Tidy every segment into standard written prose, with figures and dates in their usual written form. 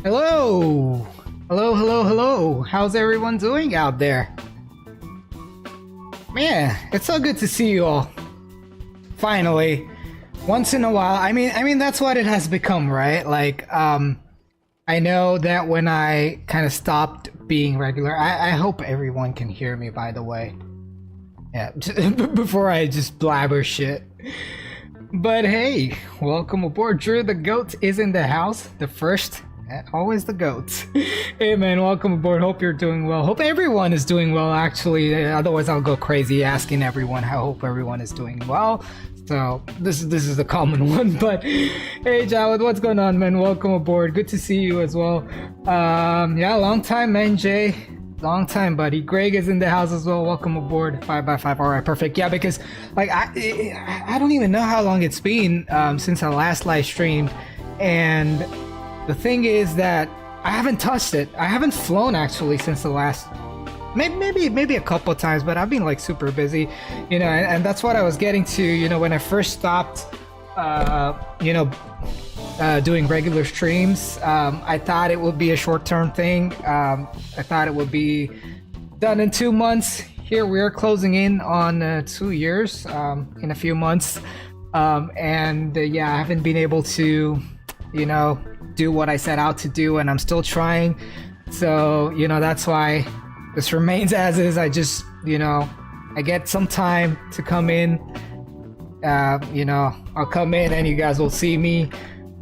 Hello! Hello! How's everyone doing out there? Man, it's so good to see you all. Finally. Once in a while. I mean that's what it has become, right? Like, I know that when I kind of stopped being regular, I hope everyone can hear me, by the way. Yeah, before I just blabber shit. But hey, welcome aboard. Drew the Goat is in the house. The first, always the goats. Hey man, welcome aboard. Hope you're doing well. Hope everyone is doing well, actually. Otherwise I'll go crazy asking everyone. I hope everyone is doing well. So this is a common one. But hey Jawad, what's going on, man? Welcome aboard. Good to see you as well. Yeah, long time, man. Jay, long time, buddy. Greg is in the house as well. Welcome aboard. 5x5. All right, perfect. Yeah, because like I don't even know how long it's been since I last live streamed, and the thing is that I haven't touched it. I haven't flown actually since the last, maybe a couple of times, but I've been like super busy, you know, and that's what I was getting to, you know, when I first stopped, you know, doing regular streams. I thought it would be a short-term thing. I thought it would be done in 2 months. Here we are closing in on 2 years in a few months. Yeah, I haven't been able to, you know, do what I set out to do, and I'm still trying. So, you know, that's why this remains as is. I just, you know, I get some time to come in. You know, I'll come in and you guys will see me.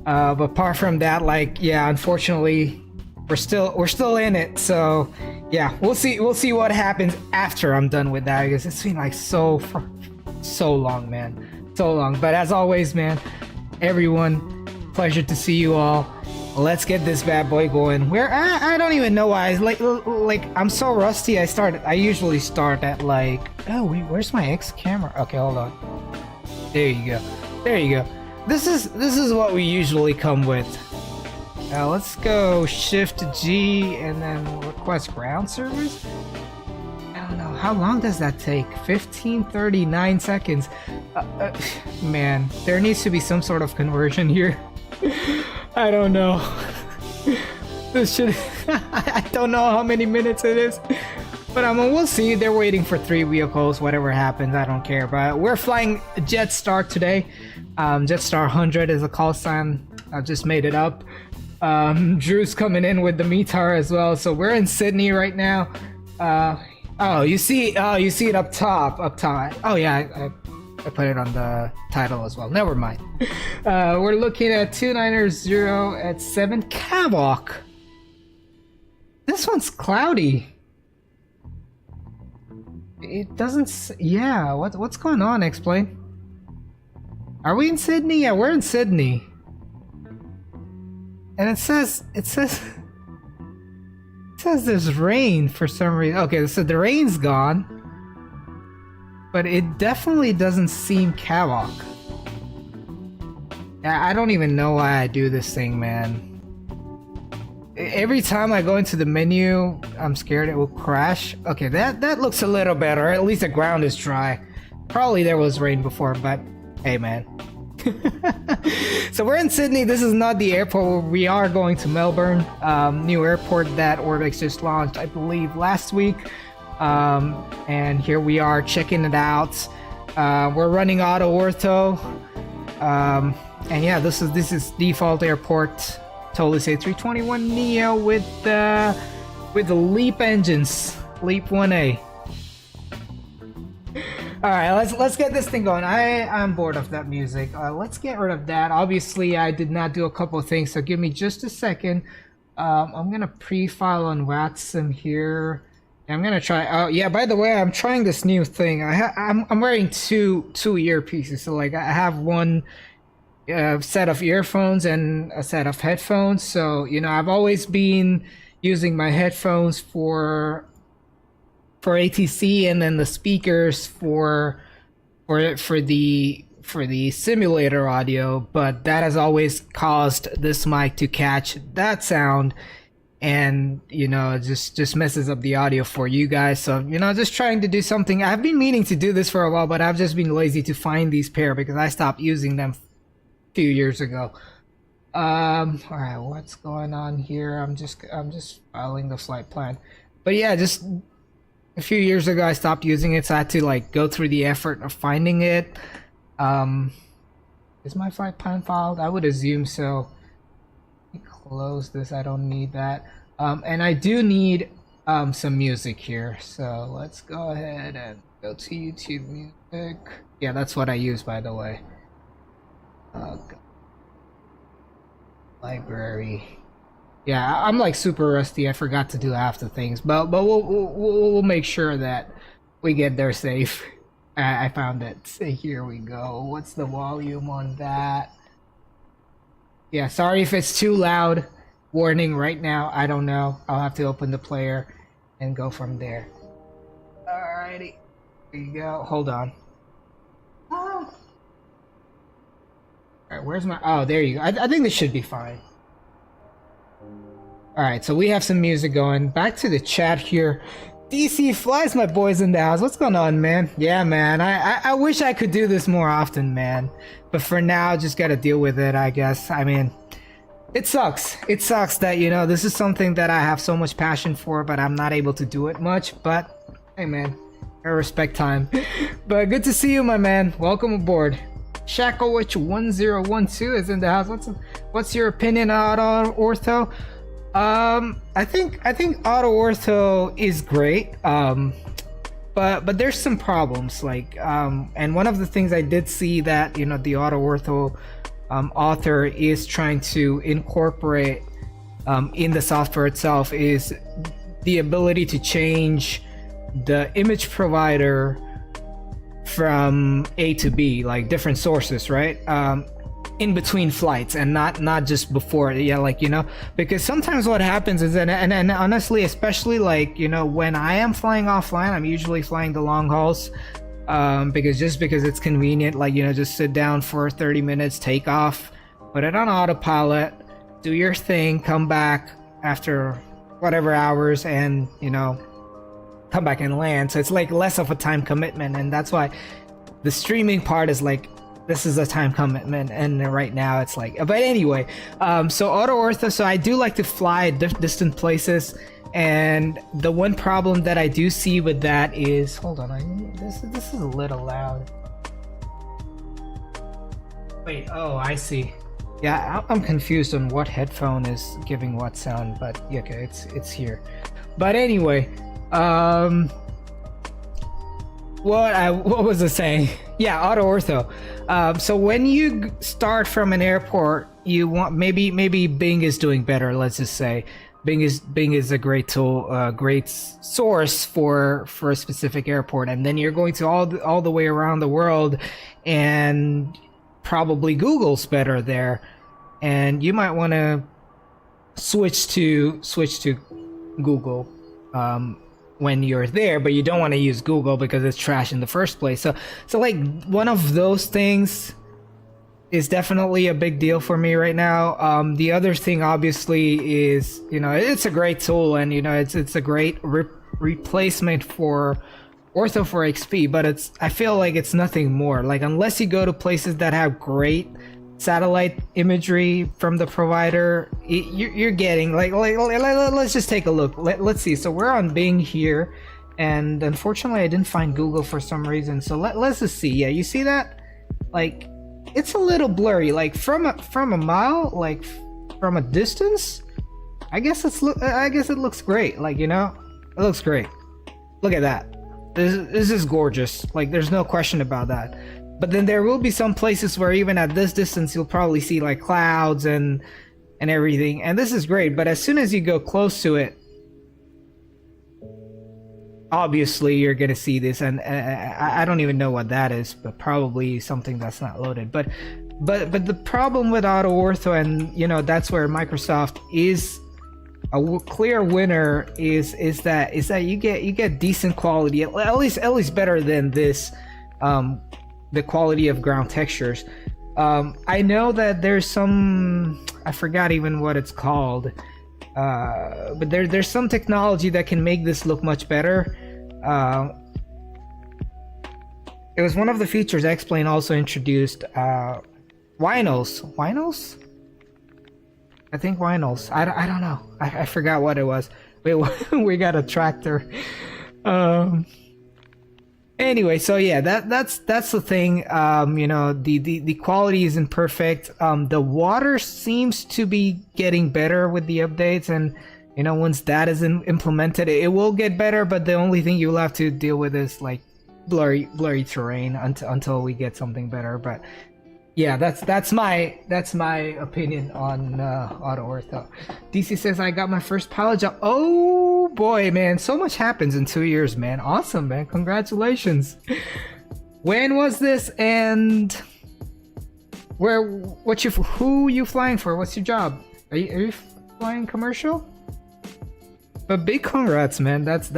But apart from that, like, yeah, unfortunately, we're still in it. So, yeah, we'll see what happens after I'm done with that, because it's been like so long, man, so long. But as always, man, everyone, pleasure to see you all. Let's get this bad boy going. Where I don't even know why. Like I'm so rusty. I usually start at like, oh wait, where's my X camera? Okay, hold on. There you go. There you go. This is what we usually come with. Now let's go Shift G and then request ground service. I don't know, how long does that take? 15:39 seconds. Man, there needs to be some sort of conversion here. I don't know. This should. I don't know how many minutes it is, but we'll see. They're waiting for 3 vehicles. Whatever happens, I don't care. But we're flying Jetstar today. Jetstar 100 is a call sign. I just made it up. Drew's coming in with the METAR as well. So we're in Sydney right now. Oh, you see it up top. Oh yeah, I put it on the title as well. Never mind. We're looking at 290 at 7 Cavok. This one's cloudy. It doesn't. Yeah, what's going on? Explain. Are we in Sydney? Yeah, we're in Sydney. And it says there's rain for some reason. Okay, so the rain's gone. But it definitely doesn't seem Cavok. I don't even know why I do this thing, man. Every time I go into the menu, I'm scared it will crash. Okay, that looks a little better. At least the ground is dry. Probably there was rain before, but hey, man. So we're in Sydney. This is not the airport. We are going to Melbourne. New airport that Orbix just launched, I believe, last week. And here we are checking it out. We're running auto ortho. And yeah, this is default airport. ToLiss A321neo with the LEAP engines, LEAP 1A. All right, let's get this thing going. I'm bored of that music. Let's get rid of that. Obviously, I did not do a couple of things, so give me just a second. I'm gonna pre-file on YSSY here. I'm gonna try. Oh yeah, by the way, I'm trying this new thing. I'm wearing two earpieces. So like I have one set of earphones and a set of headphones. So you know, I've always been using my headphones for ATC, and then the speakers for the simulator audio. But that has always caused this mic to catch that sound, and you know, it just messes up the audio for you guys. So you know, just trying to do something. I've been meaning to do this for a while, but I've just been lazy to find these pair because I stopped using them a few years ago. All right, what's going on here? I'm just filing the flight plan. But yeah, just a few years ago I stopped using it, so I had to like go through the effort of finding it. Is my flight plan filed? I would assume so. Close this. I don't need that. And I do need some music here, so let's go ahead and go to YouTube Music. Yeah, that's what I use, by the way. Library. Yeah, I'm like super rusty. I forgot to do half the things, but we'll make sure that we get there safe. I found it. Here we go. What's the volume on that? Yeah, sorry if it's too loud. Warning right now, I don't know. I'll have to open the player and go from there. Alrighty. Here you go. Hold on. Oh. Alright, where's my... Oh, there you go. I think this should be fine. Alright, so we have some music going. Back to the chat here. DC Flies, my boys in the house. What's going on, man? Yeah, man. I wish I could do this more often, man. But for now, just gotta deal with it, I guess. I mean, it sucks. It sucks that, you know, this is something that I have so much passion for, but I'm not able to do it much. But, hey, man. I respect time. But good to see you, my man. Welcome aboard. Shacklewitch1012 is in the house. What's your opinion on Auto Ortho? I think Auto Ortho is great. But there's some problems, like and one of the things I did see that, you know, the Auto Ortho author is trying to incorporate in the software itself is the ability to change the image provider from A to B, like different sources, right? In between flights and not just before. Yeah, like, you know, because sometimes what happens is that, and honestly, especially like, you know, when I am flying offline, I'm usually flying the long hauls because it's convenient, like, you know, just sit down for 30 minutes, take off, put it on autopilot, do your thing, come back after whatever hours, and, you know, come back and land. So it's like less of a time commitment, and that's why the streaming part is like this is a time commitment, and right now it's like, but anyway, so auto ortho, so I do like to fly distant places, and the one problem that I do see with that is, hold on, this is a little loud. Wait, oh, I see. Yeah, I'm confused on what headphone is giving what sound, but yeah, okay, it's here. But anyway, what was I saying? Yeah, auto ortho. So when you start from an airport, you want maybe Bing is doing better. Let's just say Bing is a great tool, great source for a specific airport, and then you're going to all the way around the world, and probably Google's better there, and you might want to switch to Google when you're there, but you don't want to use Google because it's trash in the first place. So like one of those things is definitely a big deal for me right now. The other thing obviously is, you know, it's a great tool, and you know it's a great replacement for Ortho for XP, but I feel like it's nothing more. Like, unless you go to places that have great satellite imagery from the provider, you're getting like let's just take a look. Let's see. So we're on Bing here, and unfortunately I didn't find Google for some reason. So let's just see. Yeah, you see that? Like, it's a little blurry. Like from a mile, like from a distance, I guess it looks great. Like, you know, it looks great. Look at that. This is gorgeous. Like, there's no question about that. But then there will be some places where even at this distance you'll probably see like clouds and everything, and this is great. But as soon as you go close to it, obviously you're gonna see this, and I don't even know what that is, but probably something that's not loaded. But the problem with auto ortho, and you know, that's where Microsoft is a clear winner, is that you get decent quality, at least better than this, the quality of ground textures. I know that there's some, I forgot even what it's called, but there's some technology that can make this look much better. It was one of the features X-Plane also introduced. Winos? I think Winos. I don't know. I forgot what it was. Wait, we got a tractor. Anyway, so yeah, that's the thing. You know, the quality isn't perfect. The water seems to be getting better with the updates, and you know, once that is implemented, it will get better. But the only thing you'll have to deal with is like blurry terrain until we get something better. But yeah, that's my opinion on auto ortho. DC says, I got my first pilot job. Oh boy, man, so much happens in 2 years, man. Awesome, man, congratulations. When was this, and who you flying for? What's your job? Are you flying commercial? But big congrats, man. That's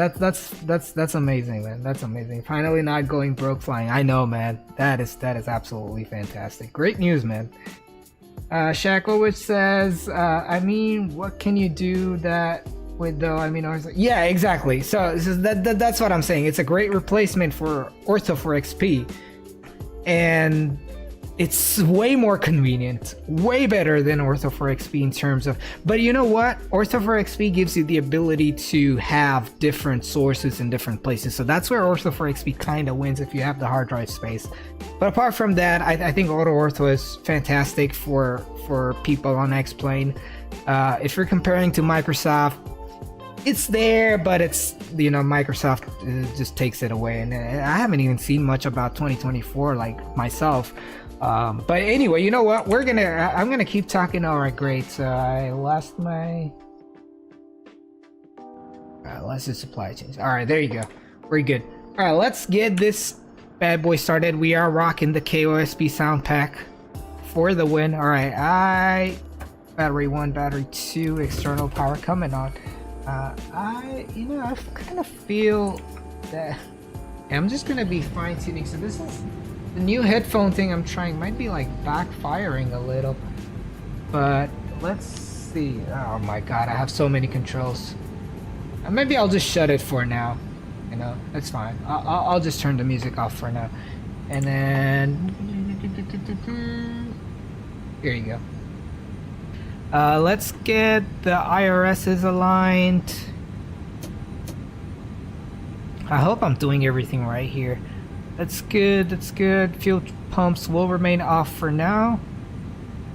amazing, man. That's amazing. Finally not going broke flying. I know, man. That is absolutely fantastic. Great news, man. Shackowicz says, I mean, what can you do that with though? I mean, yeah, exactly. So that's what I'm saying. It's a great replacement for Ortho for XP, and it's way more convenient, way better than Ortho for XP in terms of, but you know what? Ortho for XP gives you the ability to have different sources in different places. So that's where Ortho for XP kind of wins if you have the hard drive space. But apart from that, I think Auto Ortho is fantastic for people on X-Plane. If you're comparing to Microsoft, it's there, but it's, you know, Microsoft just takes it away. And I haven't even seen much about 2024 like myself. But anyway, you know what, I'm gonna keep talking. All right, great. So I lost my let's just supply chains. All right, there you go, we're good. All right, let's get this bad boy started. We are rocking the KOSB sound pack for the win. All right, battery 1, battery 2, external power coming on. I kind of feel that I'm just gonna be fine-tuning. So this is the new headphone thing I'm trying, might be like backfiring a little, but let's see. Oh my god, I have so many controls. Maybe I'll just shut it for now, you know, that's fine. I'll just turn the music off for now, and then Here you go. Let's get the IRSs aligned. I hope I'm doing everything right here. That's good, that's good. Fuel pumps will remain off for now.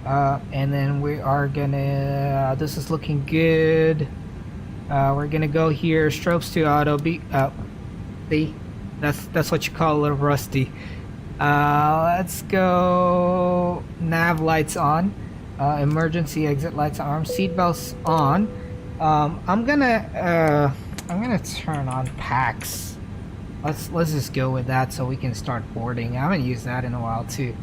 And then we are gonna, this is looking good. We're gonna go here, strobes to auto, see? That's what you call a little rusty. Let's go nav lights on. Emergency exit lights on, seatbelts on. I'm gonna turn on packs. Let's just go with that so we can start boarding. I haven't used that in a while too.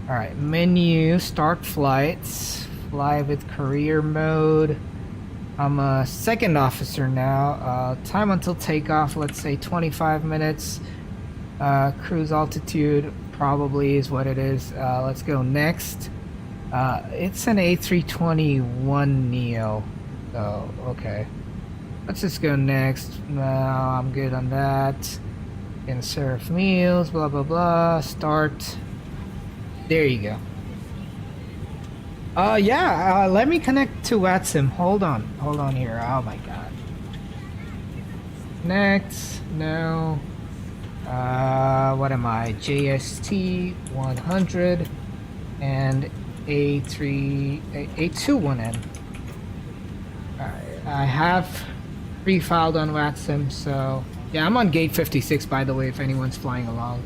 All right, menu, start flights, fly with career mode. I'm a second officer now. Time until takeoff, let's say 25 minutes. Cruise altitude probably is what it is. Let's go next. It's an A321neo, so okay. Let's just go next. No, I'm good on that. Can serve meals, blah blah blah. Start. There you go. Yeah, let me connect to YSSY. Hold on here. Oh my god. Next, no. What am I? JST 100 and A21N. I have pre-filed on YSSY, so yeah, I'm on gate 56 by the way, if anyone's flying along.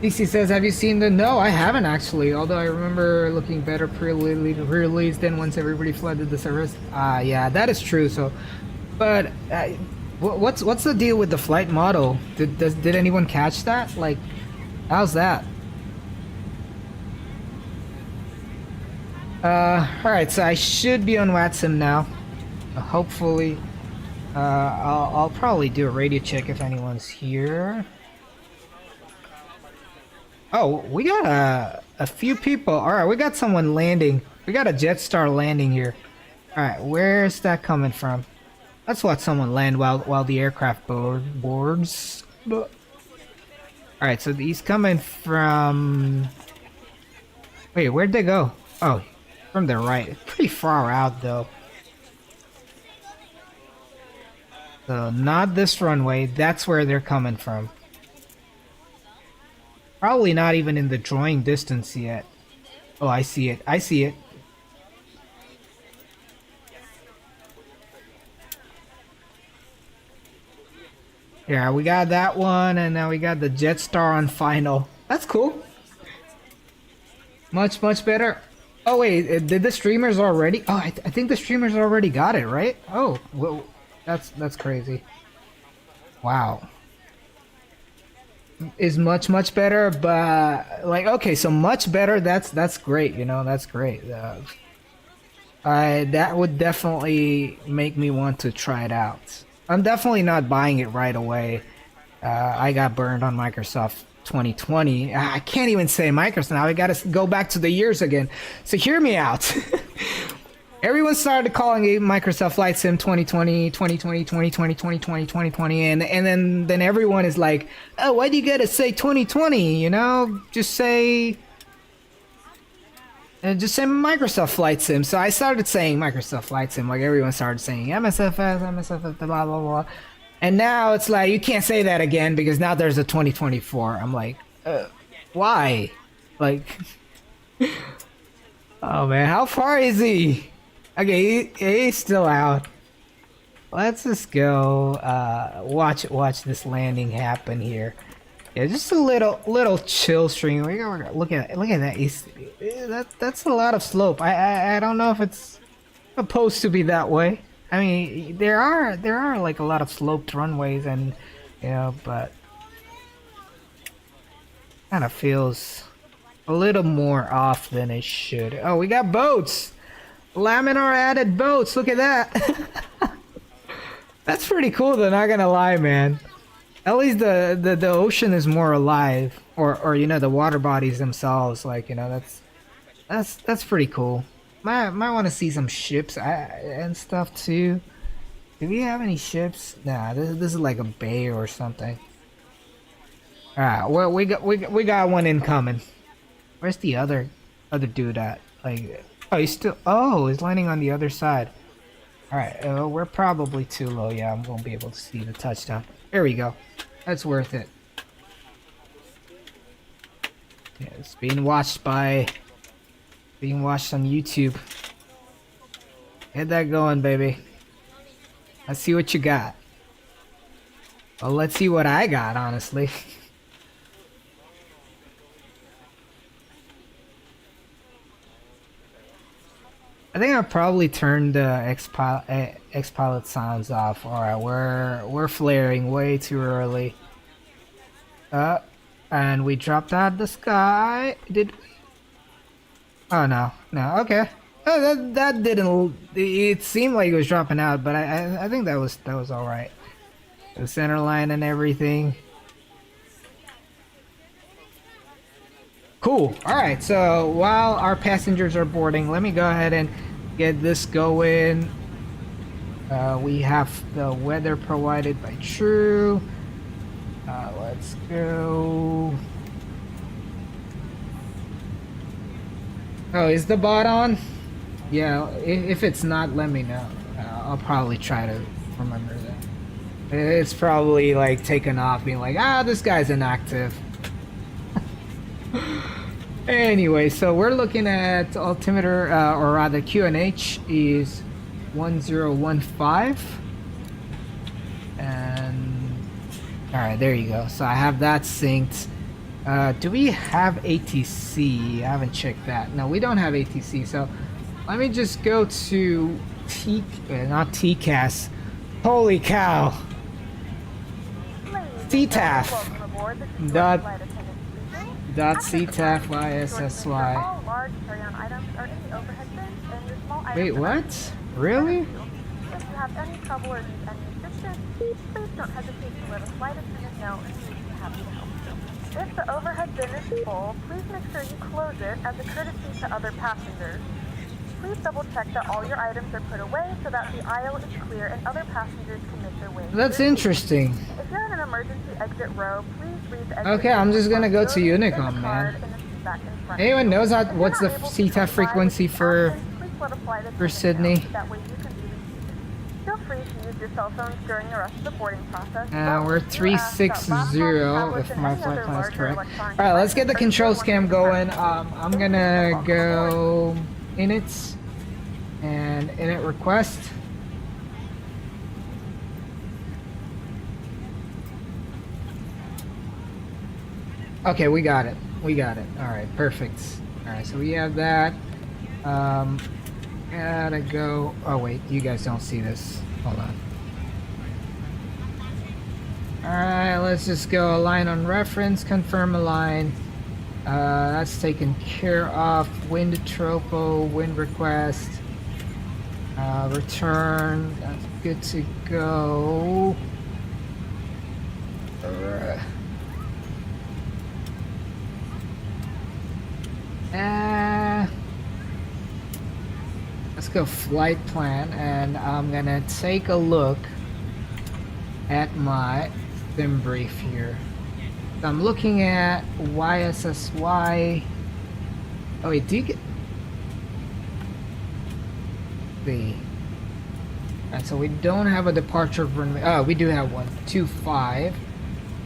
DC says, have you seen the... No, I haven't actually, although I remember looking better pre-release than once everybody flooded the service. Yeah, that is true. So, but what's the deal with the flight model? Did anyone catch that? Like, how's that? Alright, so I should be on YSSY now. Hopefully. I'll probably do a radio check if anyone's here. Oh, we got a few people. Alright, we got someone landing. We got a Jetstar landing here. Alright, where's that coming from? Let's watch someone land while the aircraft boards. Alright, so he's coming from... Wait, where'd they go? Oh, from the right. Pretty far out though. So not this runway, that's where they're coming from. Probably not even in the drawing distance yet. Oh, I see it. I see it. Yeah, we got that one, and now we got the Jetstar on final. That's cool. Much better. Oh wait, did the streamers already? Oh, I think the streamers already got it, right? Oh, well, that's crazy. Wow. Is much better, but like, okay, so much better. That's great. You know, that's great. That would definitely make me want to try it out. I'm definitely not buying it right away. I got burned on Microsoft 2020. I can't even say Microsoft now. I gotta go back to the years again. So hear me out. Everyone started calling it Microsoft FlightSim 2020, 2020, 2020, 2020, 2020, and then everyone is like, oh, why do you gotta say 2020? You know, just say Microsoft Flight Sim. So I started saying Microsoft Flight Sim, like everyone started saying MSFS, blah blah blah. And now it's like you can't say that again because now there's a 2024. I'm like, why? Like, oh man, how far is he? Okay, he's still out. Let's just go watch this landing happen here. Yeah, just a little chill stream. Look at that. That's a lot of slope. I don't know if it's supposed to be that way. I mean, there are like a lot of sloped runways, and you know, but kind of feels a little more off than it should. Oh, we got boats. Laminar added boats. Look at that. That's pretty cool though, not gonna lie, man. At least the ocean is more alive, or you know, the water bodies themselves, like, you know, that's pretty cool. Might want to see some ships and stuff too. Do we have any ships? Nah, this is like a bay or something. Alright, well we got one incoming. Where's the other dude at? Like, oh, he's landing on the other side. Alright, we're probably too low. Yeah, I won't be able to see the touchdown. There we go. That's worth it. Yeah, it's being watched on YouTube. Get that going, baby. Let's see what you got. Well, let's see what I got, honestly. I think I probably turned the X-Pilot sounds off. Alright, we're flaring way too early. And we dropped out of the sky. Did we? Oh no, okay. Oh, that didn't. It seemed like it was dropping out, but I think that was all right. The center line and everything. Cool. All right. So while our passengers are boarding, let me go ahead and get this going. We have the weather provided by True. Let's go. Oh, is the bot on? Yeah, if it's not, let me know. I'll probably try to remember that. It's probably like taken off, being like, this guy's inactive. Anyway, so we're looking at altimeter, or rather QNH is 1015. And alright, there you go. So I have that synced. Do we have ATC? I haven't checked that. No, we don't have ATC. So let me just go to not TCAS. Holy cow. CTAF. Dot CTAF YSSY. Wait, what? Really? If you have any trouble or need any assistance, please don't hesitate to let a flight attendant know, and we'd be happy to help you. If the overhead bin is full, please make sure you close it as a courtesy to other passengers. Please double check that all your items are put away so that the aisle is clear and other passengers can make their way. That's interesting. If you're in an emergency exit row, please read the exit. Okay, I'm just gonna go to Unicom, man. Anyone knows what's the CTAF frequency for Sydney? Feel free to use your cell phones during the rest of the boarding process. We're 360 if my flight plan is correct. Alright, let's get the controls cam going. I'm gonna go init and init request. Okay, we got it. Alright, perfect. Alright, so we have that. Gotta go. Oh wait, you guys don't see this. Hold on. Alright, let's just go align on reference, confirm align. That's taken care of. Wind tropo, wind request. Return. That's good to go. Let's go flight plan, and I'm gonna take a look at my sim brief here. So I'm looking at YSSY. Oh wait, do you get the? Alright, so we don't have a departure runway. Oh, we do have one. 25.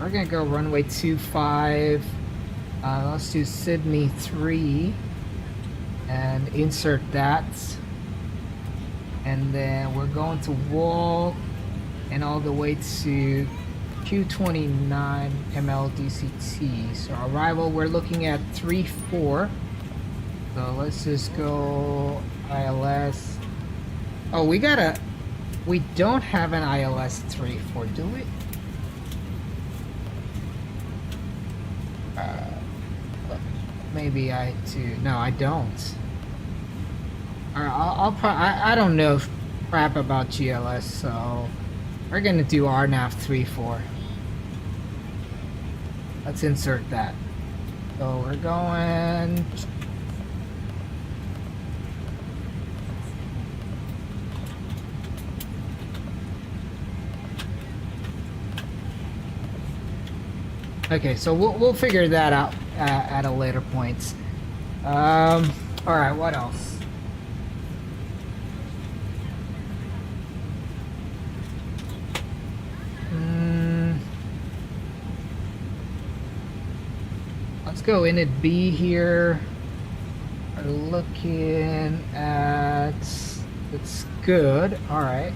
We're gonna go runway 25. Let's do Sydney 3 and insert that. And then we're going to wall and all the way to Q29 MLDCT. So arrival, we're looking at 3-4. So let's just go ILS. Oh, we don't have an ILS 3-4, do we? Maybe I do. No, I don't. I don't know crap about GLS, so we're gonna do RNAV 3-4. Let's insert that. So we're going. Okay, so we'll figure that out at a later point. All right, what else? Let's go in at B here. We're looking at, it's good. All right,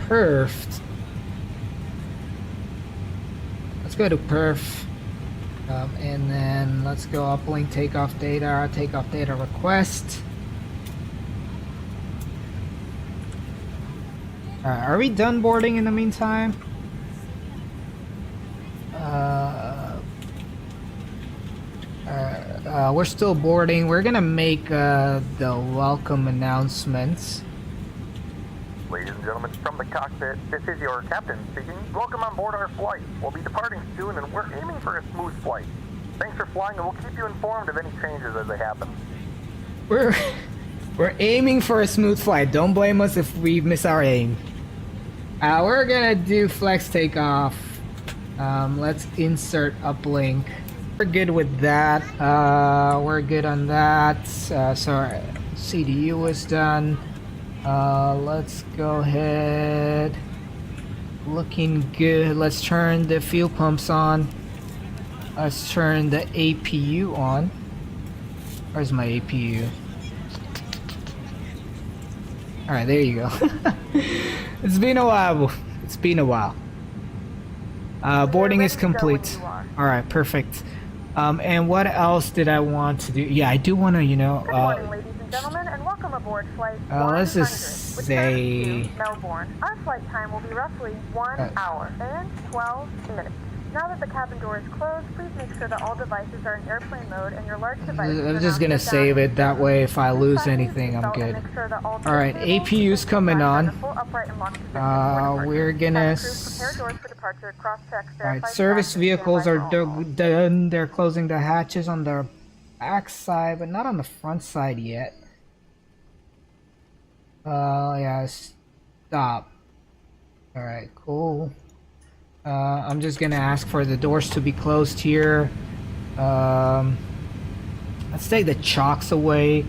perfed. Let's go to perf, and then let's go uplink takeoff data request. All right, are we done boarding in the meantime? We're still boarding. We're gonna make the welcome announcements. Ladies and gentlemen, from the cockpit, this is your captain speaking. Welcome on board our flight. We'll be departing soon and we're aiming for a smooth flight. Thanks for flying and we'll keep you informed of any changes as they happen. We're aiming for a smooth flight. Don't blame us if we miss our aim. We're gonna do flex takeoff. Let's insert uplink. We're good with that. We're good on that. So our CDU is done. Let's go ahead. Looking good. Let's turn the fuel pumps on. Let's turn the APU on. Where's my APU? Alright, there you go. It's been a while. It's been a while. Boarding is complete. Alright, perfect. And what else did I want to do? Yeah, I do want to, you know... Good morning, ladies and gentlemen, and welcome aboard flight 100, let's just which say... turns to Melbourne. Our flight time will be roughly 1 hour and 12 minutes. Now that the cabin door is closed, please make sure that all devices are in airplane mode and your large devices I'm just gonna save it, that way if I lose anything, I'm good. Alright, APU's coming on. We're gonna... Alright, service vehicles are done. They're closing the hatches on the back side, but not on the front side yet. Yeah, stop. Alright, cool. I'm just gonna ask for the doors to be closed here. Let's take the chocks away.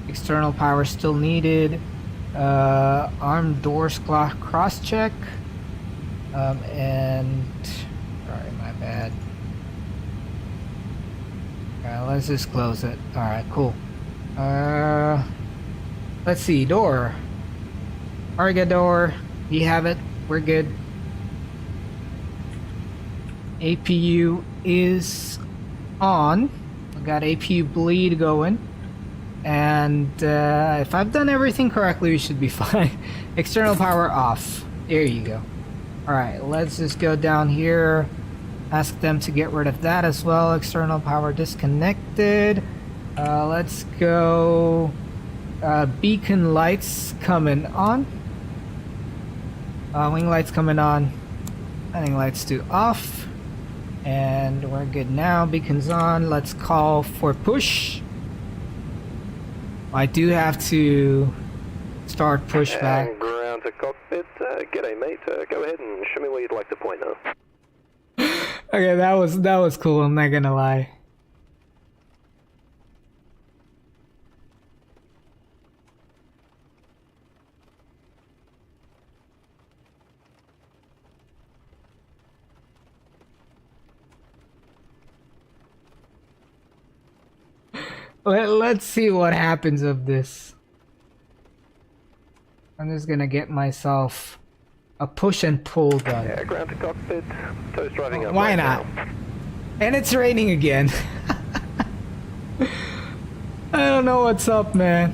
External power still needed. Arm doors cross check. And sorry, my bad. Alright, let's just close it. Alright, cool. Let's see, door. Arga door. You have it. We're good. APU is on. I got APU bleed going. And if I've done everything correctly, we should be fine. External power off. There you go. Alright, let's just go down here. Ask them to get rid of that as well. External power disconnected. Let's go. Beacon lights coming on. Wing lights coming on. Landing lights to off. And we're good now. Beacons on. Let's call for push. I do have to start pushback. And ground to cockpit. G'day, mate. Go ahead and show me where you'd like to point now. Okay, that was cool. I'm not gonna lie. Let's see what happens of this. I'm just gonna get myself a push and pull done. Yeah, ground to cockpit. Toast driving up. Why right not? now. And it's raining again. I don't know what's up, man.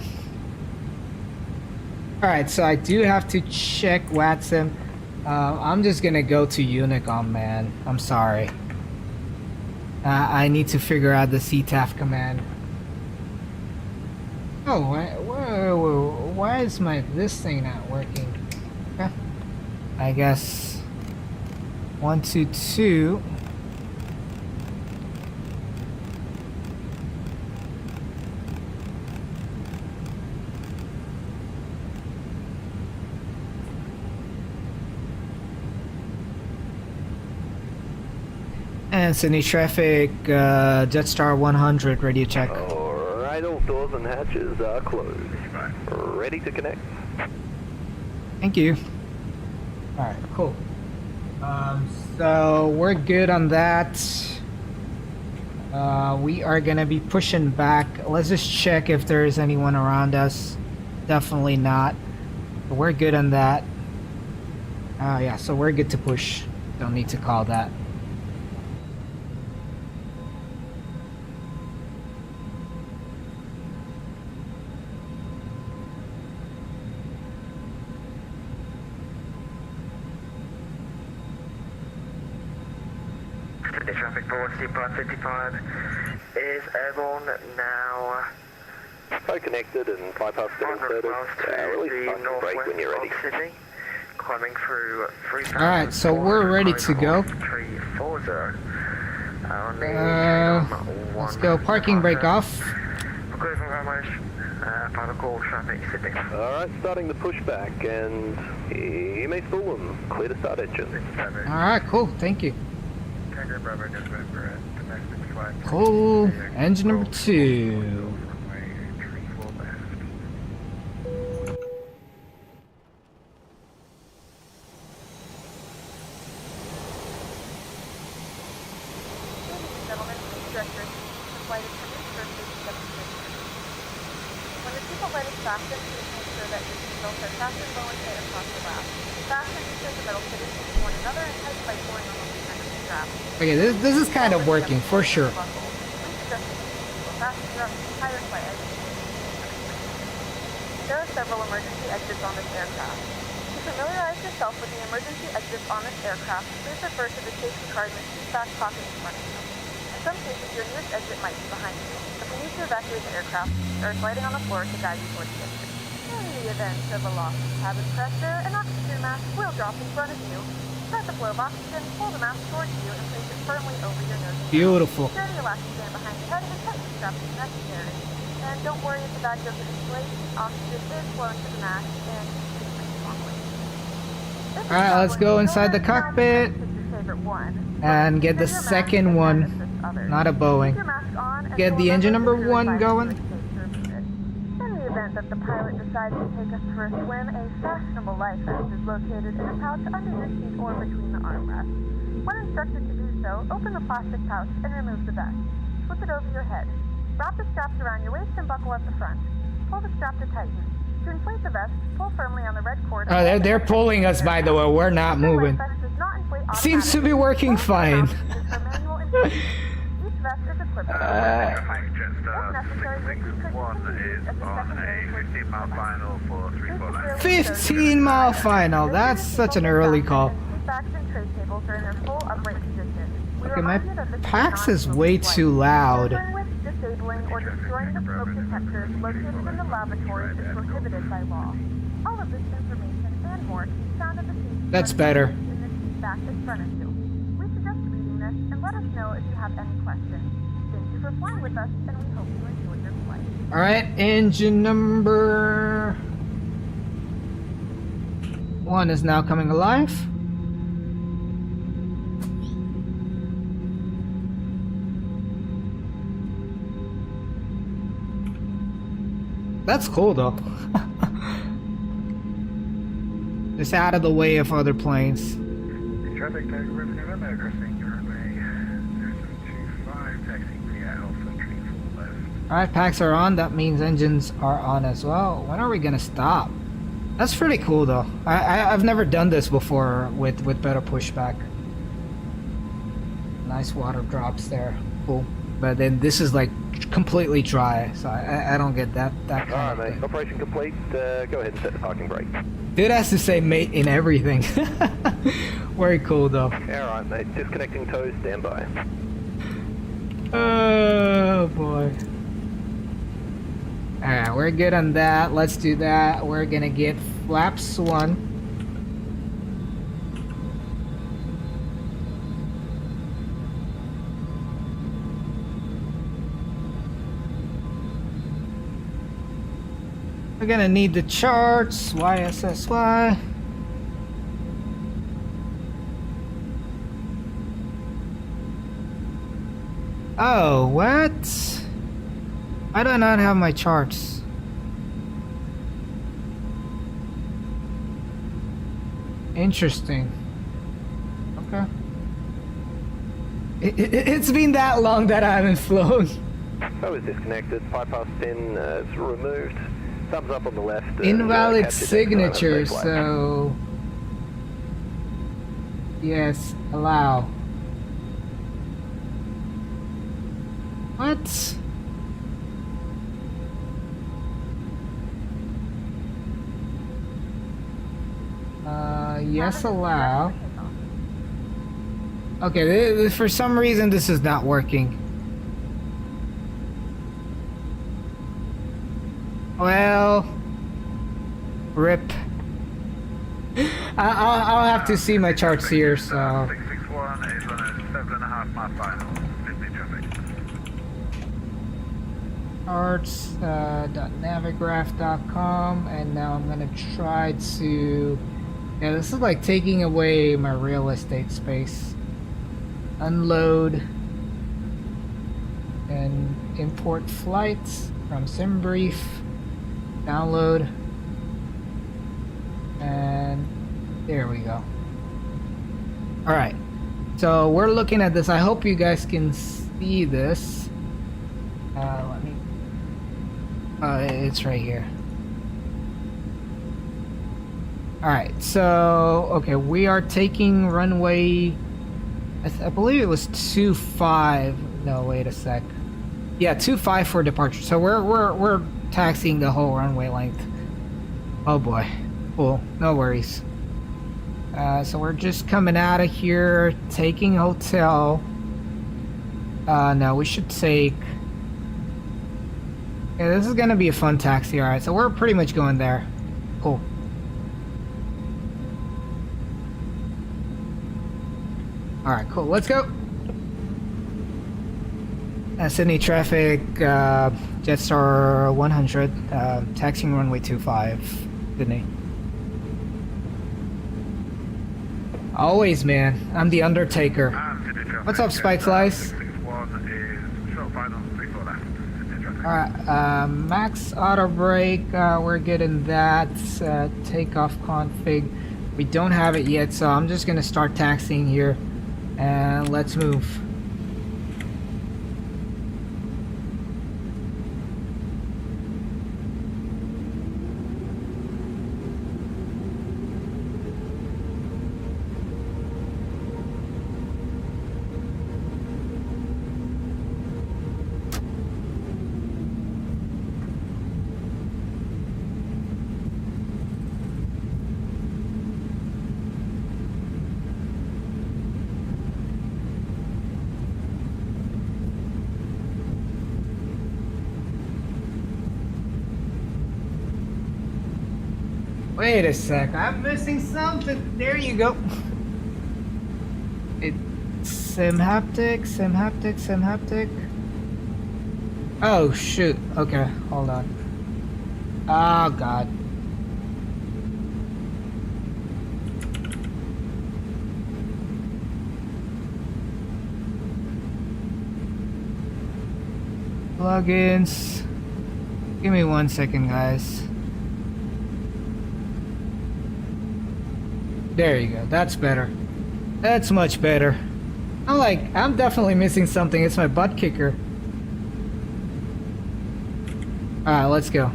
Alright, so I do have to check YSSY. I'm just gonna go to Unicom, man. I'm sorry. I need to figure out the CTAF command. Oh, why is this thing not working? Okay. I guess 122. sense. Any traffic? Jetstar 100, radio check. Alright, all doors and hatches are closed. Ready to connect. Thank you. Alright, cool. So we're good on that. We are gonna be pushing back. Let's just check if there's anyone around us. Definitely not. But we're good on that. Yeah, so we're good to push. Don't need to call that. The traffic for Seaport 55 is airborne now. So connected and bypass getting inserted. Release parking brake when you're ready. Sydney, climbing through 3,000. Alright, so we're ready to go. 340. Let's go. Parking brake off. Final call, traffic Sydney. Alright, starting the pushback and you may spool them. Clear to start engine. Alright, cool. Thank you. Cool. Engine number 2. When the seatbelt light is fastened, please make sure that your seatbelts are fastened low and tight across the lap. Fasten each of the metal fittings into one another and tight by pulling on the loose end of the strap. Okay, this is kind of working for sure. Please adjust the seatbelt fasten your entire flight edge. There are several emergency exits on this aircraft. To familiarize yourself with the emergency exits on this aircraft, please refer to the safety card in the seat back pocket in front of you. In some cases, your nearest exit might be behind you. If you need to evacuate the aircraft, there is lighting on the floor to guide you towards the exit. In the event of a loss of cabin pressure, an oxygen mask will drop in front of you. Start the flow of oxygen, pull the mask towards you, and place it firmly over your nose. Beautiful. Secure the elastic band behind your head and tighten the straps if necessary. And don't worry if the bag doesn't inflate. Oxygen is flowing to the mask and keep it strongly. Alright, let's go inside the cockpit and get the second one, not a Boeing. Get the engine number 1 going. In the event that the pilot decides to take us for a swim, a fashionable life vest is located in a pouch under your seat or between the armrests. When instructed to do so, open the plastic pouch and remove the vest. Flip it over your head. Wrap the straps around your waist and buckle at the front. Pull the strap to tighten. To inflate the vest, pull firmly on the red cord. Oh, they're pulling us, by the way. We're not moving. Seems to be working fine. Each vest is equipped with is on a 15-mile final for 349. 15-mile final. That's such an early call. Okay, my PAX is way too loud. Disabling or destroying the smoke detectors located in the lavatories is prohibited by law. All of this information and more can be found at the safety That's better. in the seat back in front of you. We suggest reading this and let us know if you have any questions. Thank you for flying with us, and we hope you enjoy your flight. Alright, engine number 1 is now coming alive. That's cool though. It's out of the way of other planes. Traffic tag with November crossing runway 025 taxiing via Alpha 34 left. Alright, packs are on. That means engines are on as well. When are we gonna stop? That's pretty cool though. I've never done this before with better pushback. Nice water drops there. Cool. But then this is like completely dry, so I don't get that kind of Alright, thing. mate. Operation complete. Go ahead and set the parking brake. Dude has to say mate in everything. Very cool though. Alright, mate. Disconnecting toes. Stand by. Oh boy. Alright, we're good on that. Let's do that. We're gonna get flaps 1. We're gonna need the charts, YSSY. Oh, what? I do not have my charts. Interesting. Okay. It's been that long that I haven't flown. I was disconnected. Bypass pin is removed. Thumbs up on the left. Invalid capture deck signature, flight. so... Yes, allow. What? Yes, allow. Okay, for some reason this is not working. Well, rip. I'll have to see my charts here, so... 661 is on a 7.5 mile final. Sydney traffic. Charts.navigraph.com, and now I'm gonna try to... Yeah, this is like taking away my real estate space. Unload and import flights from SimBrief. Download, and there we go. All right, so we're looking at this. I hope you guys can see this. Let me. It's right here. All right, so okay, we are taking runway. I believe it was 25. No, wait a sec. Yeah, 25 for departure. So we're taxiing the whole runway length. Oh boy. Cool. No worries. So we're just coming out of here, taking hotel. No, we should take... Yeah, this is gonna be a fun taxi. Alright, so we're pretty much going there. Cool. Alright, cool. Let's go. Sydney traffic, Jetstar 100, taxiing runway 25, Sydney. Always, man. I'm the Undertaker. What's up, Spike Flies? Alright, max auto brake, we're getting that. Takeoff config. We don't have it yet, so I'm just gonna start taxiing here. And let's move. Wait a sec, I'm missing something. There you go. It's simhaptic. Oh shoot. Okay, hold on. Oh god. Plugins. Give me 1 second, guys. There you go. That's better. That's much better. I'm definitely missing something. It's my butt kicker. Alright, let's go.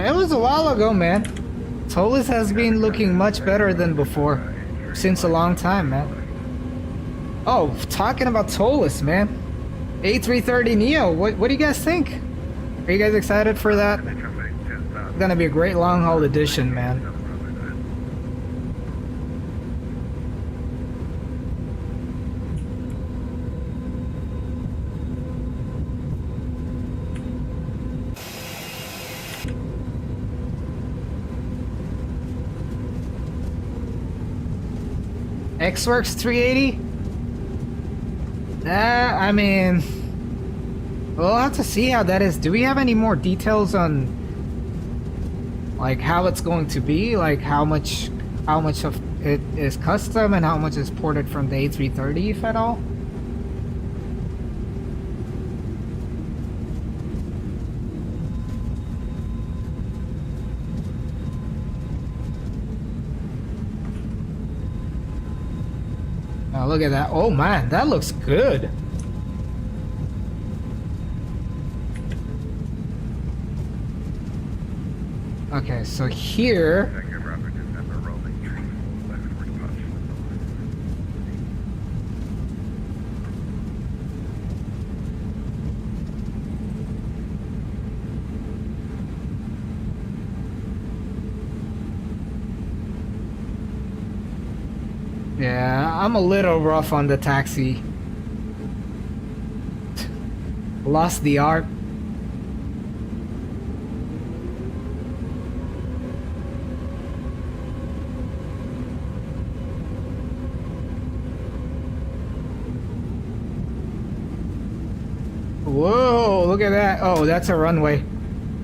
It was a while ago, man. ToLiss has been looking much better than before. Since a long time, man. Oh, talking about ToLiss, man. A330neo, what do you guys think? Are you guys excited for that? It's gonna be a great long haul edition, man. X-Works 380? I mean, we'll have to see how that is. Do we have any more details on, like, how it's going to be? Like, how much of it is custom and how much is ported from the A330, if at all? Oh, look at that. Oh man, that looks good. Okay, so here... Yeah, I'm a little rough on the taxi. Lost the art. Whoa, look at that. Oh, that's a runway.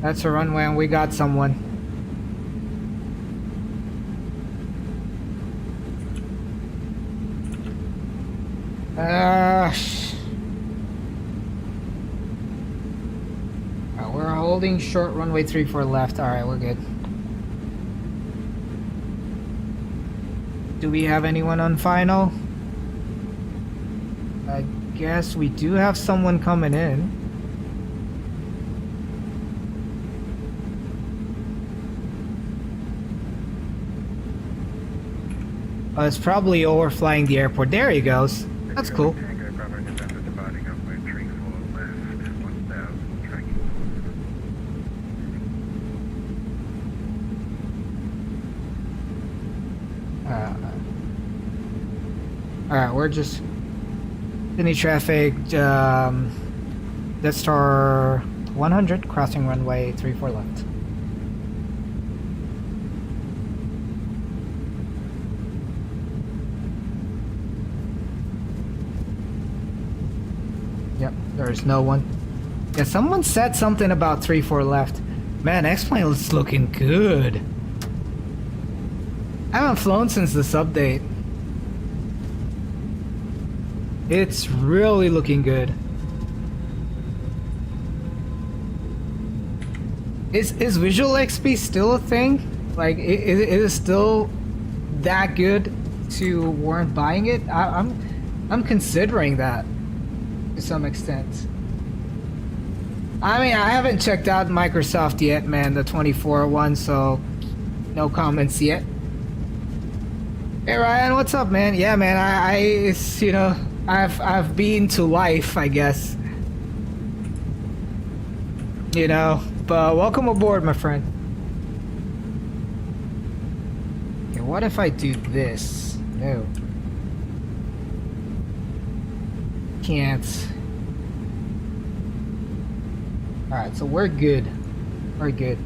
That's a runway and we got someone. We're holding short runway 34 left. Alright, we're good. Do we have anyone on final? I guess we do have someone coming in. Oh, it's probably overflying the airport. There he goes. That's cool. Alright, we're just Sydney traffic, Death Star 100, crossing runway 34 left. Yep, there's no one. Yeah, someone said something about 34 left. Man, X-Plane is looking good. I haven't flown since this update. It's really looking good. Is Visual XP still a thing? Like, it is still that good to warrant buying it? I'm considering that to some extent. I mean, I haven't checked out Microsoft yet, man, the 24 one, so no comments yet. Hey Ryan, what's up, man? Yeah, man, it's, you know, I've been to life, I guess. You know, but welcome aboard, my friend. Okay, what if I do this? No. Can't. Alright, so we're good. We're good.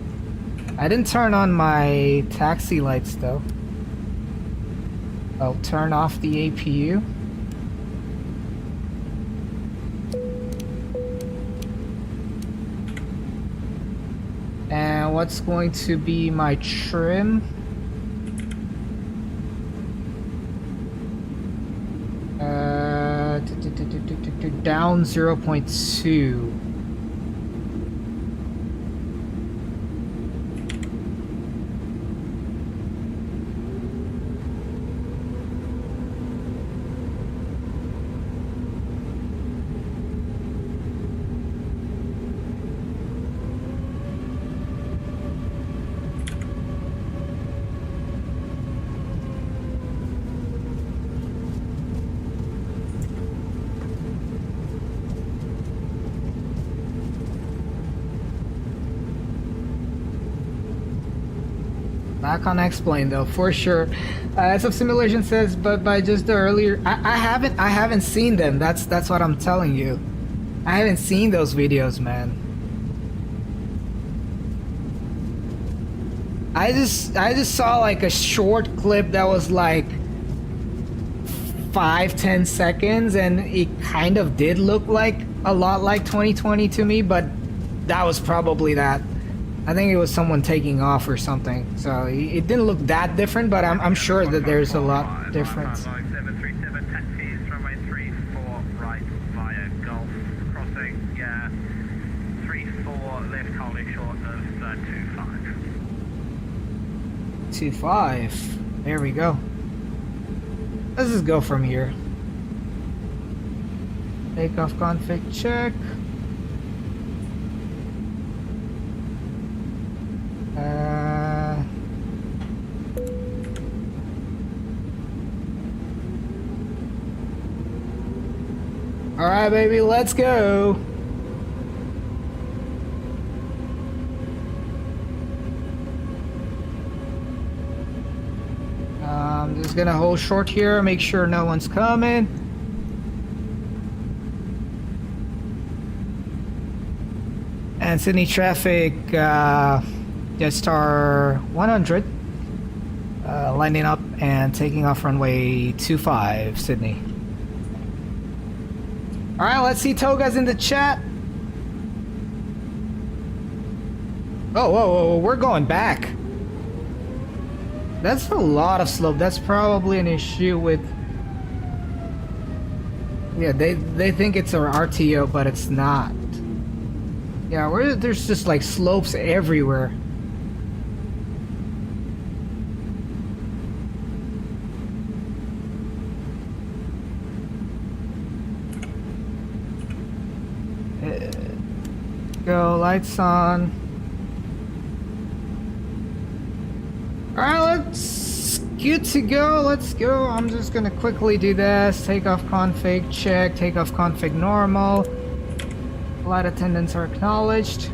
I didn't turn on my taxi lights, though. I'll turn off the APU. And what's going to be my trim? Down 0.2. Back on X-Plane though, for sure. As of Simulation says, but by just the earlier, I haven't seen them. That's what I'm telling you. I haven't seen those videos, man. I just saw like a short clip that was like 5-10 seconds, and it kind of did look like a lot like 2020 to me, but that was probably that. I think it was someone taking off or something, so it didn't look that different, but I'm sure that there's a lot difference. 737 taxis, runway 34 right via Gulf, crossing 34 left holding short of 25. 25. There we go. Let's just go from here. Takeoff config check. All right, baby, let's go. I'm just gonna hold short here, make sure no one's coming. And Sydney traffic, Jetstar 100, lining up and taking off runway 25, Sydney. All right, let's see Toga's in the chat. Oh, whoa, we're going back. That's a lot of slope. That's probably an issue with... Yeah, they think it's our RTO, but it's not. Yeah, there's just like slopes everywhere. Go, lights on. Alright, good to go. Let's go. I'm just gonna quickly do this. Takeoff config check. Takeoff config normal. Flight attendants are acknowledged.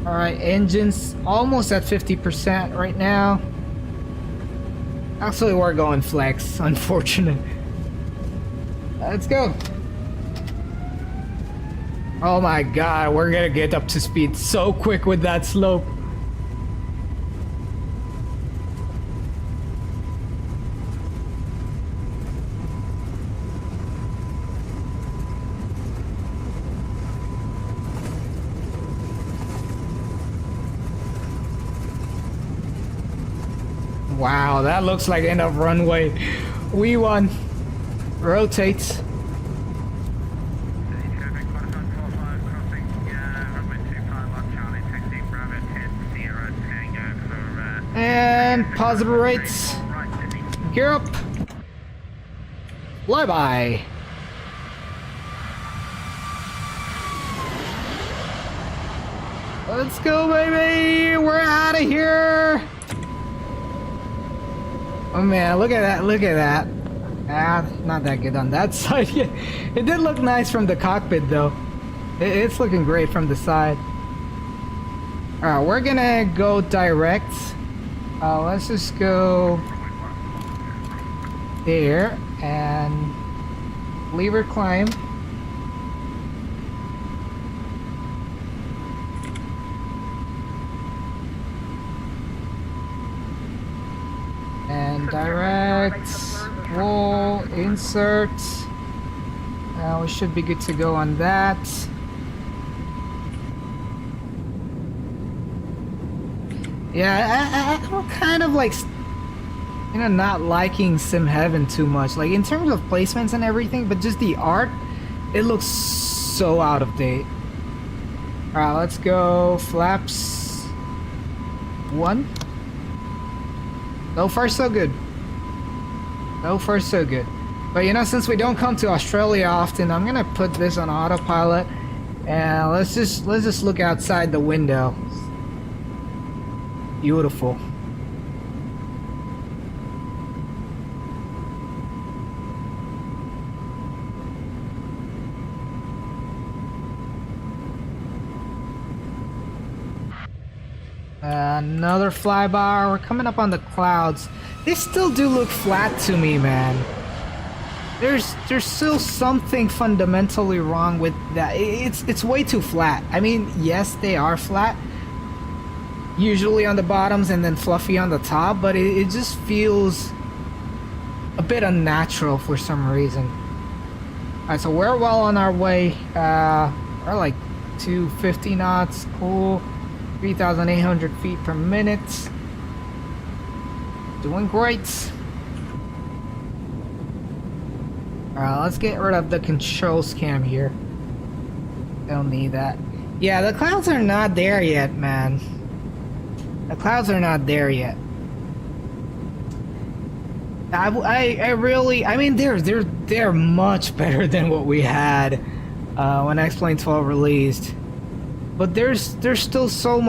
Alright, engines almost at 50% right now. Actually, we're going flex. Unfortunate. Let's go. Oh my god, we're gonna get up to speed so quick with that slope. Wow, that looks like end of runway. We won. Rotate. And positive rates. Gear up. Flyby. Let's go, baby. We're out of here. Oh man, look at that, look at that. Ah, not that good on that side. It did look nice from the cockpit though. It's looking great from the side. Alright, we're gonna go direct. Let's just go there and lever climb. And direct, roll, insert. We should be good to go on that. Yeah, I'm kind of like, you know, not liking Sim Heaven too much. Like in terms of placements and everything, but just the art, it looks so out of date. Alright, let's go flaps 1. So far so good. So far so good. But you know, since we don't come to Australia often, I'm gonna put this on autopilot and let's just look outside the window. Beautiful. Another flyby. We're coming up on the clouds. They still do look flat to me, man. There's still something fundamentally wrong with that. It's way too flat. I mean, yes, they are flat, usually on the bottoms and then fluffy on the top, but it just feels a bit unnatural for some reason. Alright, so we're well on our way. We're like 250 knots, cool. 3,800 feet per minute. Doing great. Alright, let's get rid of the control cam here. Don't need that. Yeah, the clouds are not there yet, man. The clouds are not there yet. I really, I mean, they're much better than what we had when X-Plane 12 released. But there's still so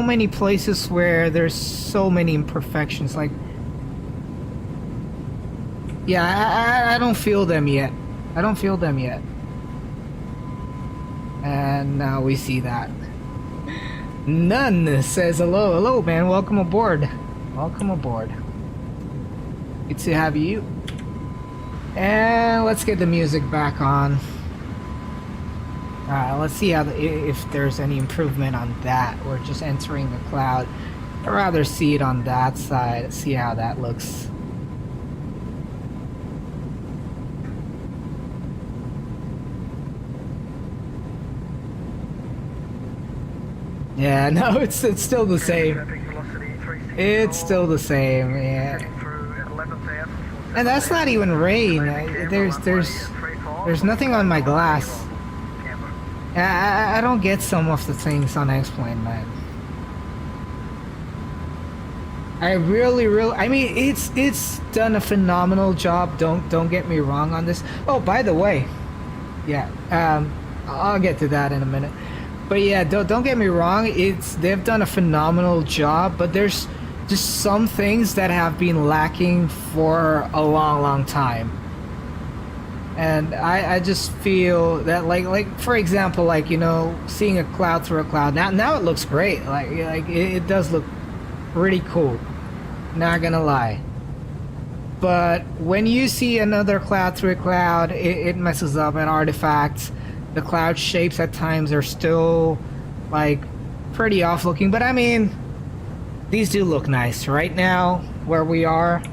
many places where there's so many imperfections. Like, yeah, I don't feel them yet. I don't feel them yet. And now we see that. None says hello. Hello, man. Welcome aboard. Welcome aboard. Good to have you. And let's get the music back on. Alright, let's see how if there's any improvement on that. We're just entering the cloud. I'd rather see it on that side. See how that looks. Yeah, no, it's still the same. It's still the same, yeah. And that's not even rain. There's nothing on my glass. I don't get some of the things on X-Plane, man. I really, I mean, it's done a phenomenal job. Don't get me wrong on this. Oh, by the way, yeah, I'll get to that in a minute. But yeah, don't get me wrong. They've done a phenomenal job, but there's just some things that have been lacking for a long time. And I just feel that like for example, like, you know, seeing a cloud through a cloud. Now it looks great. Like it does look pretty cool. Not gonna lie. But when you see another cloud through a cloud, it messes up and artifacts. The cloud shapes at times are still like pretty off looking, but I mean, these do look nice right now where we are.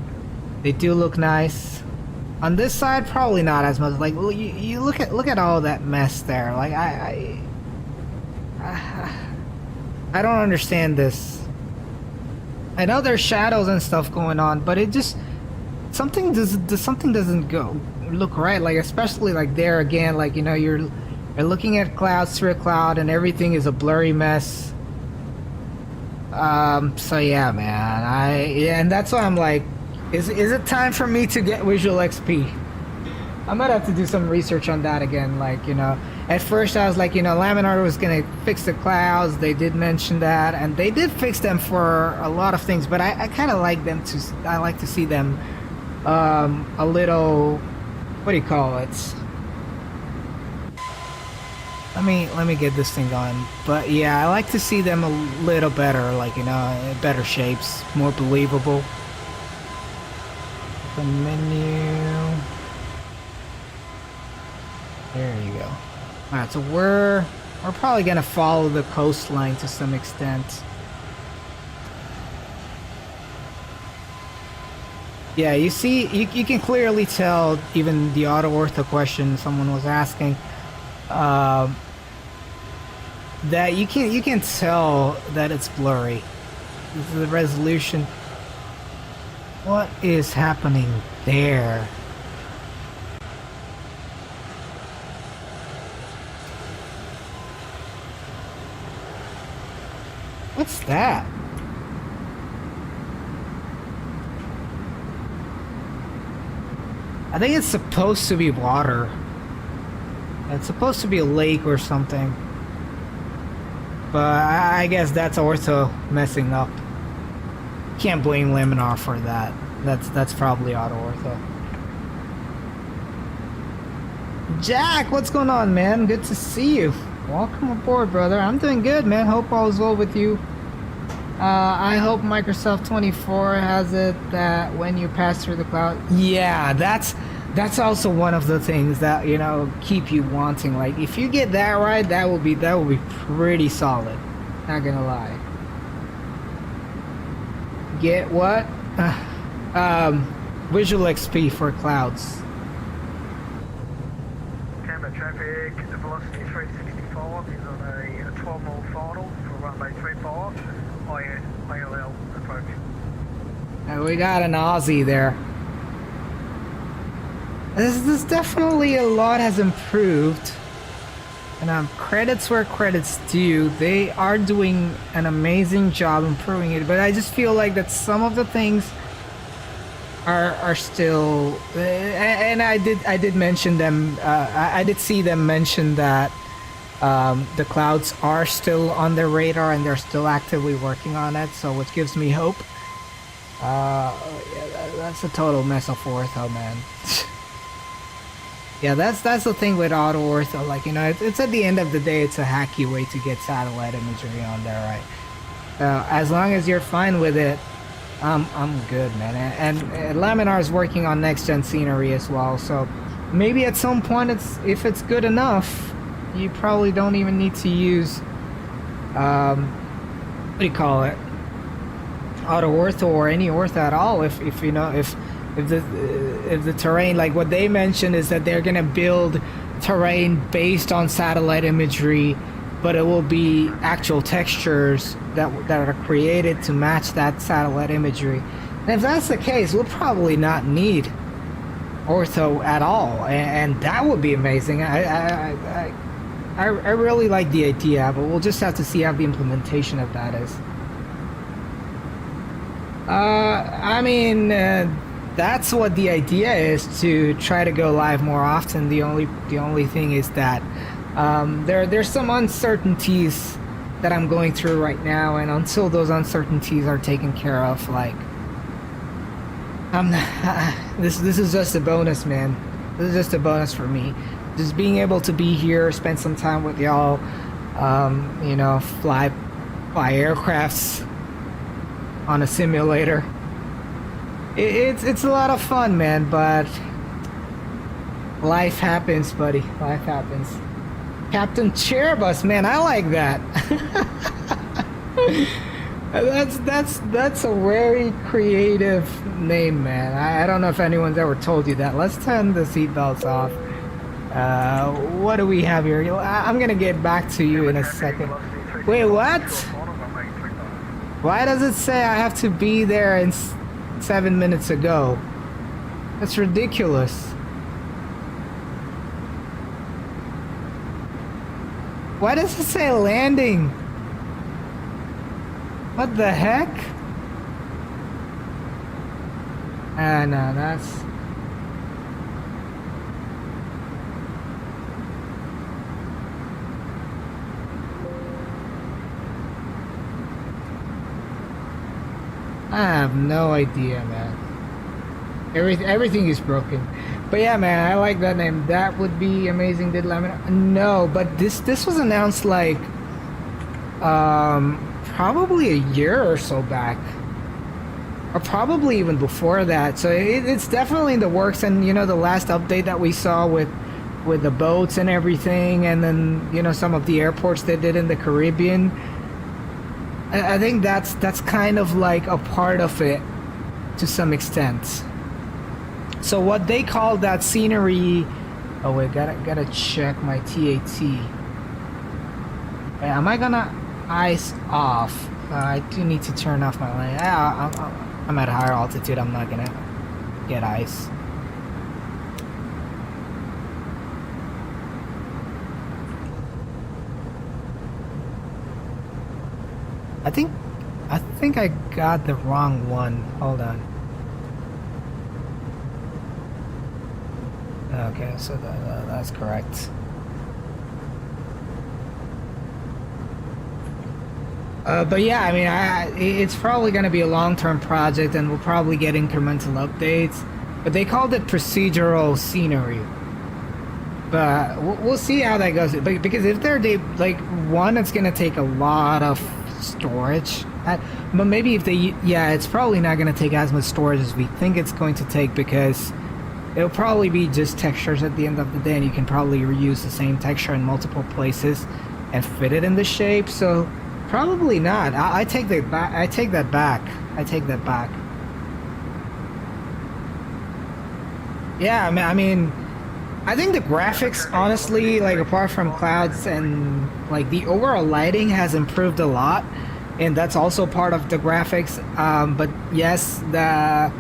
They do look nice. On this side, probably not as much. Like, you look at all that mess there. Like I don't understand this. I know there's shadows and stuff going on, but it just something doesn't look right. Like, especially like there again, like, you know, you're looking at clouds through a cloud and everything is a blurry mess. So yeah, man, and that's why I'm like, is it time for me to get Visual XP? I might have to do some research on that again. Like, you know, at first I was like, you know, Laminar was gonna fix the clouds. They did mention that, and they did fix them for a lot of things, but I kind of like them to, I like to see them a little, what do you call it? Let me get this thing going. But yeah, I like to see them a little better, like, you know, better shapes, more believable. The menu. There you go. Alright, so we're probably gonna follow the coastline to some extent. Yeah, you see, you can clearly tell, even the auto ortho question someone was asking, that you can tell that it's blurry. The resolution. What is happening there? What's that? I think it's supposed to be water. It's supposed to be a lake or something. But I guess that's Ortho messing up. Can't blame Laminar for that. That's probably auto Ortho. Jack, what's going on, man? Good to see you. Welcome aboard, brother. I'm doing good, man. Hope all is well with you. I hope Microsoft 24 has it that when you pass through the cloud. Yeah, that's also one of the things that, you know, keep you wanting. Like, if you get that right, that will be pretty solid. Not gonna lie. Get what? Visual XP for clouds. Camera traffic, the velocity 365 is on a 12 mil final for runway 35, ILL approach. And we got an Aussie there. This definitely a lot has improved. And credits where credits due. They are doing an amazing job improving it, but I just feel like that some of the things are still, and I did mention them. I did see them mention that the clouds are still on their radar and they're still actively working on it, so which gives me hope. Yeah, that's a total mess of Ortho, man. Yeah, that's the thing with auto Ortho. Like, you know, it's at the end of the day, it's a hacky way to get satellite imagery on there, right? As long as you're fine with it, I'm good, man. And Laminar is working on next gen scenery as well, so maybe at some point, if it's good enough, you probably don't even need to use what do you call it, auto Ortho or any Ortho at all. If you know, if the terrain, like what they mentioned is that they're gonna build terrain based on satellite imagery, but it will be actual textures that are created to match that satellite imagery. And if that's the case, we'll probably not need Ortho at all, and that would be amazing. I really like the idea, but we'll just have to see how the implementation of that is. I mean, that's what the idea is, to try to go live more often. The only thing is that there's some uncertainties that I'm going through right now, and until those uncertainties are taken care of, like, this is just a bonus, man. This is just a bonus for me. Just being able to be here, spend some time with y'all, you know, fly aircrafts on a simulator. It's a lot of fun, man, but life happens, buddy. Life happens. Captain Chairbus, man, I like that. That's a very creative name, man. I don't know if anyone's ever told you that. Let's turn the seatbelts off. What do we have here? I'm gonna get back to you in a second. Wait, what? Why does it say I have to be there in 7 minutes ago? That's ridiculous. Why does it say landing? What the heck? No, that's... I have no idea, man. Everything is broken. But yeah, man, I like that name. That would be amazing. Did Laminar? No, but this was announced like probably a year or so back, or probably even before that. So it's definitely in the works. And you know, the last update that we saw with the boats and everything, and then you know some of the airports they did in the Caribbean. I think that's kind of like a part of it to some extent. So what they call that scenery... Oh wait, gotta check my TAT. Wait, am I gonna ice off? I do need to turn off my light. I'm at a higher altitude, I'm not gonna get ice. I think I got the wrong one. Hold on. Okay, so that's correct. But yeah, I mean, it's probably going to be a long-term project, and we'll probably get incremental updates. But they called it procedural scenery. But we'll see how that goes. Because if they're like one, it's going to take a lot of storage. But maybe if they, yeah, it's probably not going to take as much storage as we think it's going to take, because it'll probably be just textures at the end of the day, and you can probably reuse the same texture in multiple places and fit it in the shape. So probably not. I take that back. I take that back. Yeah, I mean, I think the graphics, honestly, like apart from clouds and like the overall lighting has improved a lot, and that's also part of the graphics. But yes, the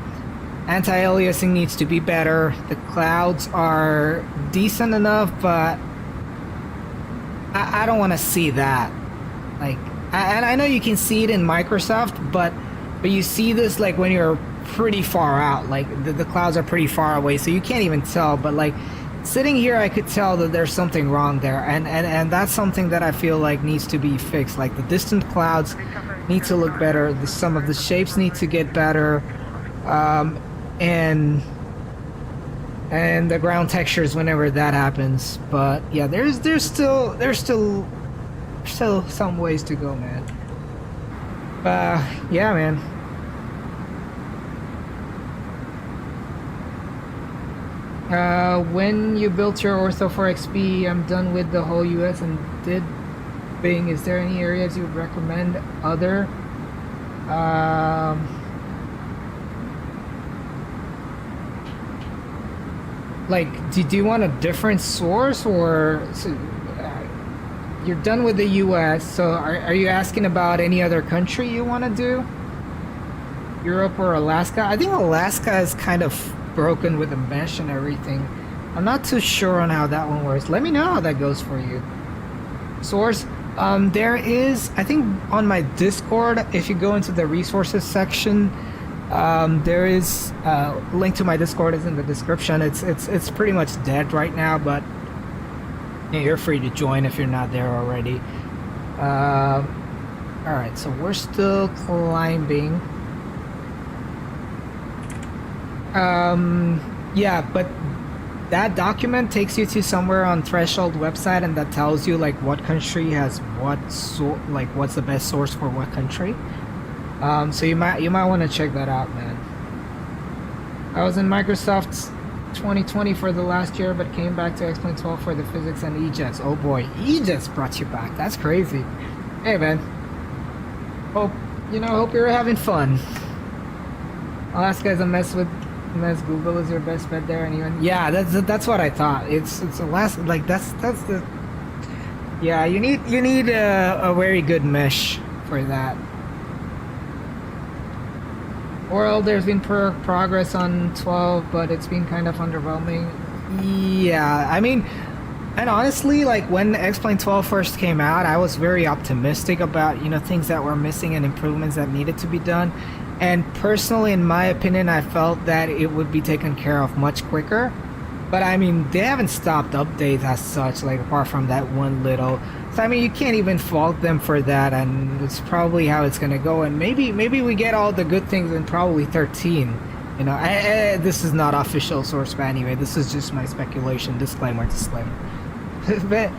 anti-aliasing needs to be better. The clouds are decent enough, but I don't want to see that. Like, and I know you can see it in Microsoft, but you see this like when you're pretty far out. Like the clouds are pretty far away, so you can't even tell. But like sitting here, I could tell that there's something wrong there, and that's something that I feel like needs to be fixed. Like the distant clouds need to look better. Some of the shapes need to get better, and the ground textures whenever that happens. But yeah, there's still some ways to go, man. Yeah, man. When you built your Ortho for XP, I'm done with the whole US and did Bing. Is there any areas you would recommend other? Like, do you want a different source, or you're done with the US, so are you asking about any other country you want to do? Europe or Alaska? I think Alaska is kind of broken with the mesh and everything. I'm not too sure on how that one works. Let me know how that goes for you. Source, there is, I think on my Discord, if you go into the resources section, there is a link to my Discord is in the description. It's pretty much dead right now, but yeah, you're free to join if you're not there already. Alright, so we're still climbing. Yeah, but that document takes you to somewhere on Threshold website, and that tells you like what country has what like what's the best source for what country. So you might want to check that out, man. I was in Microsoft 2020 for the last year, but came back to X-Plane 12 for the physics and E-Jets. Oh boy, E-Jets brought you back. That's crazy. Hey, man. Hope you're having fun. Alaska is a mess. Google is your best bet there, and even yeah, that's what I thought. It's Alaska. Like that's the yeah. You need a very good mesh for that. Well, there's been progress on 12, but it's been kind of underwhelming. Yeah, I mean, and honestly, like when X-Plane 12 first came out, I was very optimistic about, things that were missing and improvements that needed to be done. And personally, in my opinion, I felt that it would be taken care of much quicker. But I mean, they haven't stopped updates as such, like apart from that one little. So I mean, you can't even fault them for that, and it's probably how it's gonna go. And maybe we get all the good things in probably 13. This is not official source, but anyway, this is just my speculation. Disclaimer. But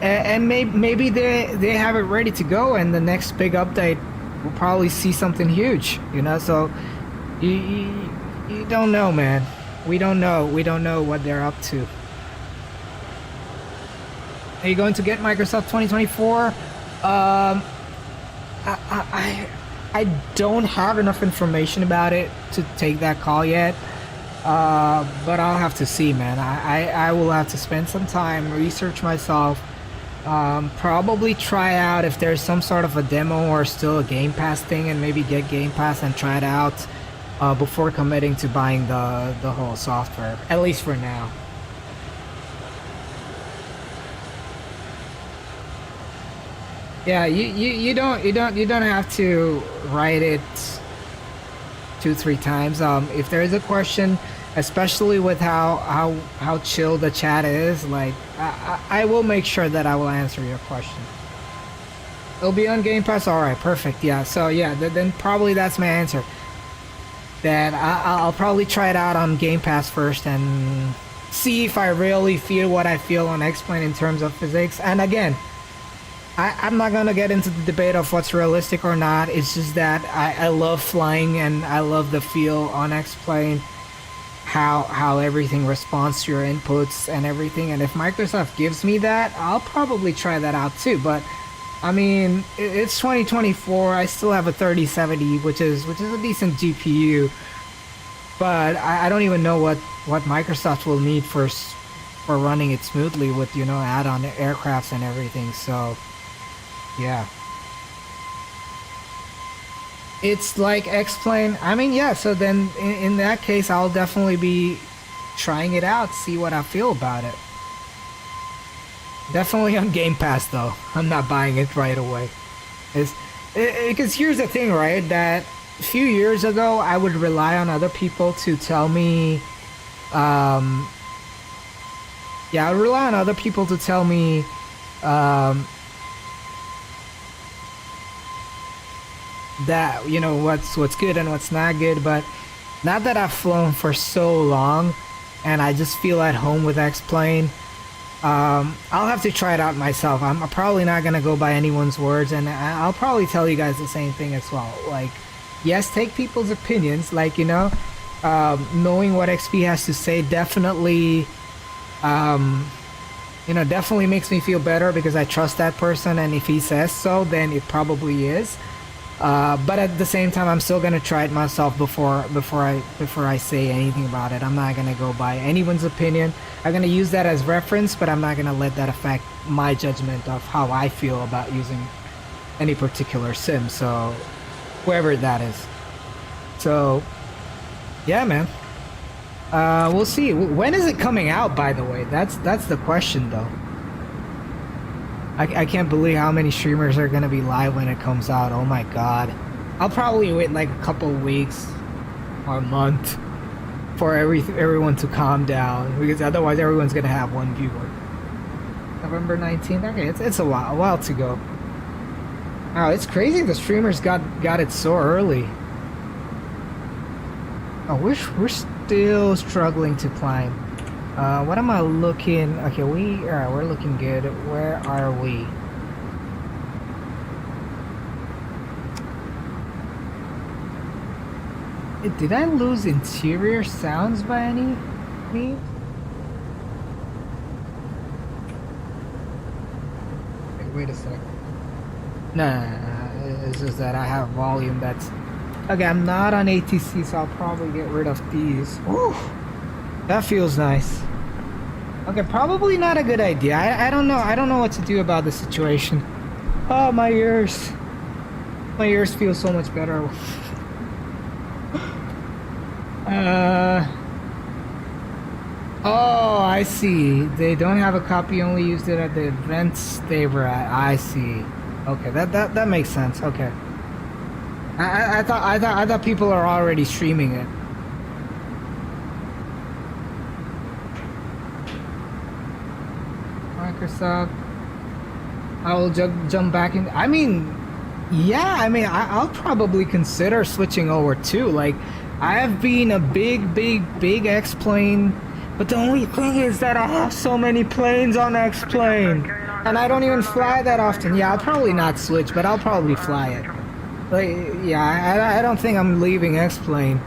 and maybe they have it ready to go, and the next big update we'll probably see something huge. So you don't know, man. We don't know what they're up to. Are you going to get Microsoft 2024? I don't have enough information about it to take that call yet. But I'll have to see, man. I will have to spend some time, research myself, probably try out if there's some sort of a demo or still a Game Pass thing, and maybe get Game Pass and try it out before committing to buying the whole software, at least for now. Yeah, you don't have to write it 2-3 times. If there is a question, especially with how chill the chat is, like I will make sure that I will answer your question. It'll be on Game Pass. All right, perfect. Yeah. So yeah, then probably that's my answer. That I'll probably try it out on Game Pass first and see if I really feel what I feel on X-Plane in terms of physics. And again, I'm not gonna get into the debate of what's realistic or not. It's just that I love flying and I love the feel on X-Plane, how everything responds to your inputs and everything. And if Microsoft gives me that, I'll probably try that out too. But I mean, it's 2024. I still have a 3070, which is a decent GPU, but I don't even know what what Microsoft will need for running it smoothly with, you know, add-on aircrafts and everything. So yeah, it's like X-Plane. I mean, yeah, so then in that case I'll definitely be trying it out, see what I feel about it. Definitely on Game Pass though. I'm not buying it right away. Because here's the thing, right? That a few years ago I would rely on other people to tell me I would rely on other people to tell me that, you know, what's good and what's not good. But now that I've flown for so long and I just feel at home with X-Plane, I'll have to try it out myself. I'm probably not gonna go by anyone's words, and I'll probably tell you guys the same thing as well. Like, yes, take people's opinions, like, you know, knowing what XP has to say definitely, you know, definitely makes me feel better because I trust that person, and if he says so, then it probably is. But at the same time, I'm still gonna try it myself before I say anything about it. I'm not gonna go by anyone's opinion. I'm gonna use that as reference, but I'm not gonna let that affect my judgment of how I feel about using any particular sim. So whoever that is. So yeah, man. We'll see. When is it coming out, by the way? That's the question, though. I can't believe how many streamers are gonna be live when it comes out. Oh my god. I'll probably wait like a couple weeks or a month for everyone to calm down, because otherwise everyone's gonna have one viewer. November 19th. Okay, it's a while to go. Oh, it's crazy the streamers got it so early. Oh, we're still struggling to climb. What am I looking? Okay, we're looking good. Where are we? Did I lose interior sounds by any means? Wait a sec. No, it's just that I have volume that's... Okay, I'm not on ATC, so I'll probably get rid of these. Ooh, that feels nice. Okay, probably not a good idea. I don't know. I don't know what to do about the situation. Oh, my ears. My ears feel so much better. Oh, I see. They don't have a copy, only used it at the events they were at. I see. Okay, that makes sense. Okay. I thought people are already streaming it. Microsoft. I will jump back in. I mean, yeah. I mean, I'll probably consider switching over too. Like, I have been a big X-Plane, but the only thing is that I have so many planes on X-Plane, and I don't even fly that often. Yeah, I'll probably not switch, but I'll probably fly it. Like, yeah, I don't think I'm leaving X-Plane,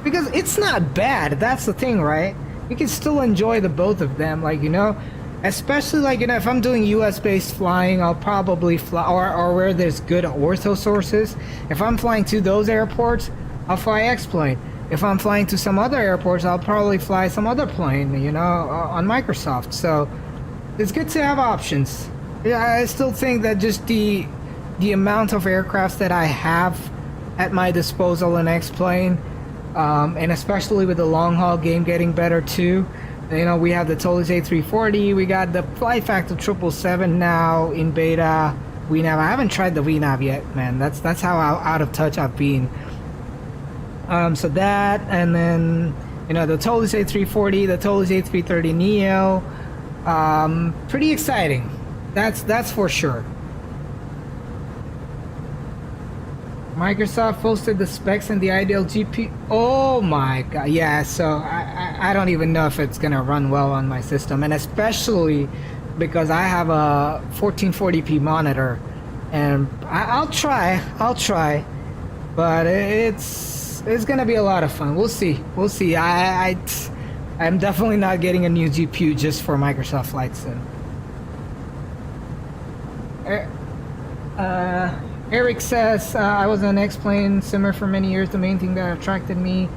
because it's not bad. That's the thing, right? You can still enjoy the both of them, like, you know, especially, like, you know, if I'm doing US-based flying, I'll probably fly, or where there's good ortho sources. If I'm flying to those airports, I'll fly X-Plane. If I'm flying to some other airports, I'll probably fly some other plane, you know, on Microsoft. So it's good to have options. Yeah, I still think that just the amount of aircrafts that I have at my disposal in X-Plane, and especially with the long haul game getting better too. You know, we have the ToLiss A340, we got the FlightFactor 777 now in beta. VNAV, I haven't tried the VNAV yet, man. That's how out of touch I've been. So that, and then, you know, the ToLiss A340, the ToLiss A330 Neo. Pretty exciting. That's for sure. Microsoft posted the specs and the ideal GPU. Oh my god, yeah. So I don't even know if it's gonna run well on my system, and especially because I have a 1440p monitor, and I'll try, but it's gonna be a lot of fun. We'll see. I'm definitely not getting a new GPU just for Microsoft Flight Sim. Eric says, I was an X-Plane simmer for many years. The main thing that attracted me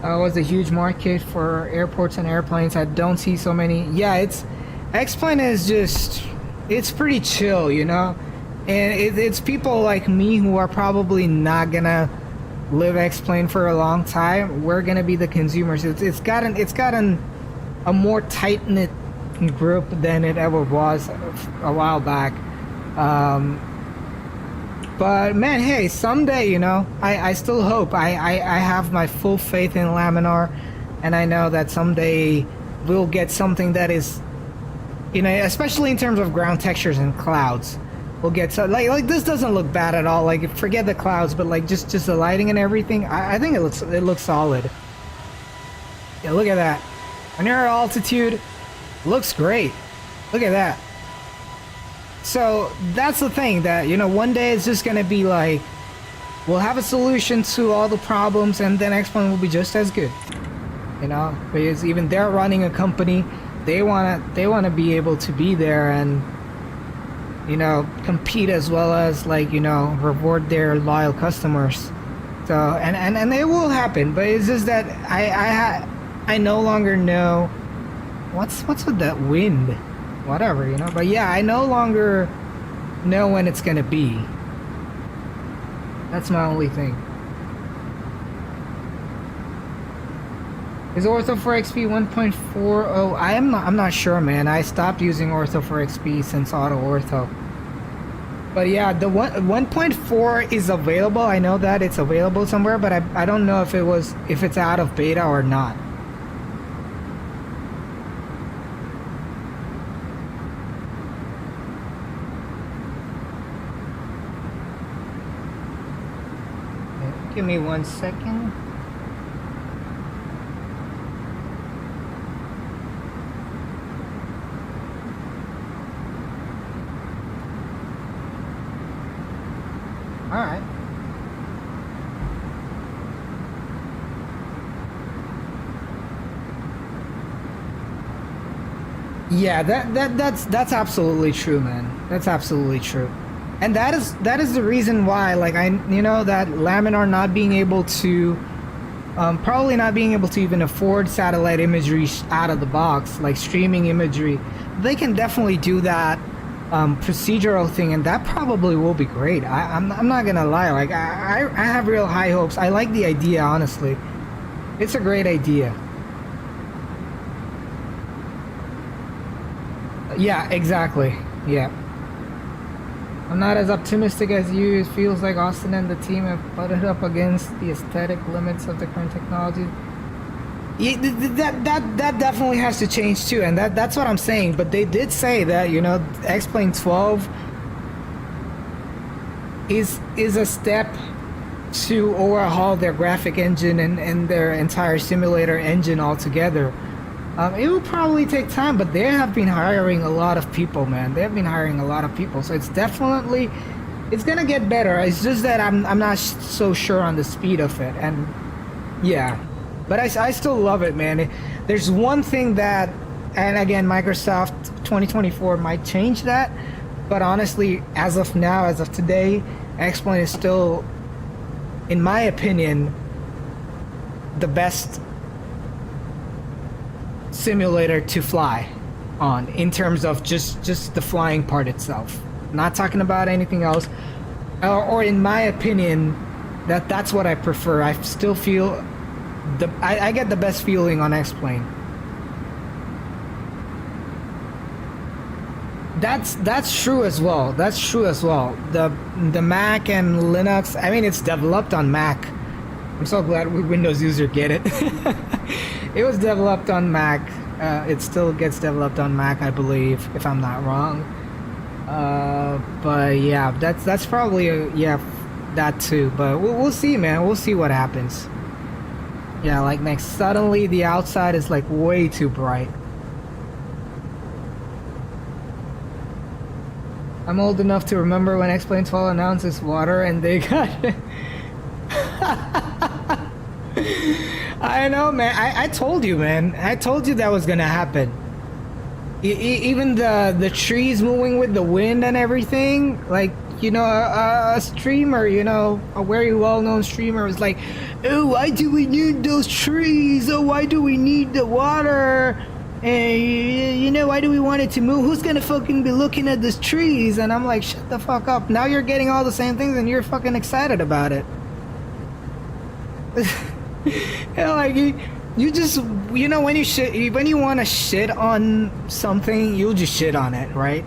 Was a huge market for airports and airplanes. I don't see so many. Yeah, it's X-Plane is just, it's pretty chill, you know, and it's people like me who are probably not gonna live X-Plane for a long time. We're gonna be the consumers. It's gotten a more tight-knit group than it ever was a while back. But man, hey, someday, you know, I still hope. I have my full faith in Laminar, and I know that someday we'll get something that is, you know, especially in terms of ground textures and clouds. We'll get so like this doesn't look bad at all. Like, forget the clouds, but like just the lighting and everything. I think it looks solid. Yeah, look at that. When you're at altitude, looks great. Look at that. So that's the thing, that, you know, one day it's just gonna be like, we'll have a solution to all the problems, and then X-Plane will be just as good, you know, because even they're running a company. They wanna be able to be there and, you know, compete, as well as, like, you know, reward their loyal customers. So and it will happen, but it's just that I no longer know what's with that wind. Whatever, you know, but yeah, I no longer know when it's gonna be. That's my only thing. Is Ortho for XP 1.40? I'm not sure, man. I stopped using Ortho for XP since Auto Ortho. But yeah, the 1.4 is available. I know that it's available somewhere, but I don't know if it's out of beta or not. Give me 1 second. All right. Yeah, that's absolutely true, man. That's absolutely true. And that is the reason why, like, you know, that Laminar not being able to, probably not being able to even afford satellite imagery out of the box, like streaming imagery. They can definitely do that procedural thing, and that probably will be great. I'm not gonna lie, like, I have real high hopes. I like the idea, honestly. It's a great idea. Yeah, exactly. Yeah. I'm not as optimistic as you. It feels like Austin and the team have butted up against the aesthetic limits of the current technology. Yeah, that definitely has to change too, and that's what I'm saying. But they did say that, you know, X-Plane 12 is a step to overhaul their graphic engine and their entire simulator engine altogether. It will probably take time, but they have been hiring a lot of people, man. They have been hiring a lot of people, so it's gonna get better. It's just that I'm not so sure on the speed of it, and yeah. But I still love it, man. There's one thing that, and again, Microsoft 2024 might change that, but honestly, as of now, as of today, X-Plane is still, in my opinion, the best simulator to fly on, in terms of just the flying part itself. Not talking about anything else, or in my opinion, that's what I prefer. I still feel I get the best feeling on X-Plane. That's true as well. That's true as well. The Mac and Linux, I mean, it's developed on Mac. I'm so glad Windows users get it. It was developed on Mac. It still gets developed on Mac, I believe, if I'm not wrong. But yeah, that's probably that too. But we'll see, man. We'll see what happens. Yeah, like next, suddenly the outside is like way too bright. I'm old enough to remember when X-Plane 12 announced its water and they got it. I know, man. I told you, man. I told you that was gonna happen. Even the trees moving with the wind and everything, like, you know, a streamer, you know, a very well-known streamer was like, oh, why do we need those trees? Oh, why do we need the water? And, you know, why do we want it to move? Who's gonna fucking be looking at these trees? And I'm like, shut the fuck up. Now you're getting all the same things and you're fucking excited about it. You know, like, you just, you know, when you want to shit on something, you'll just shit on it, right?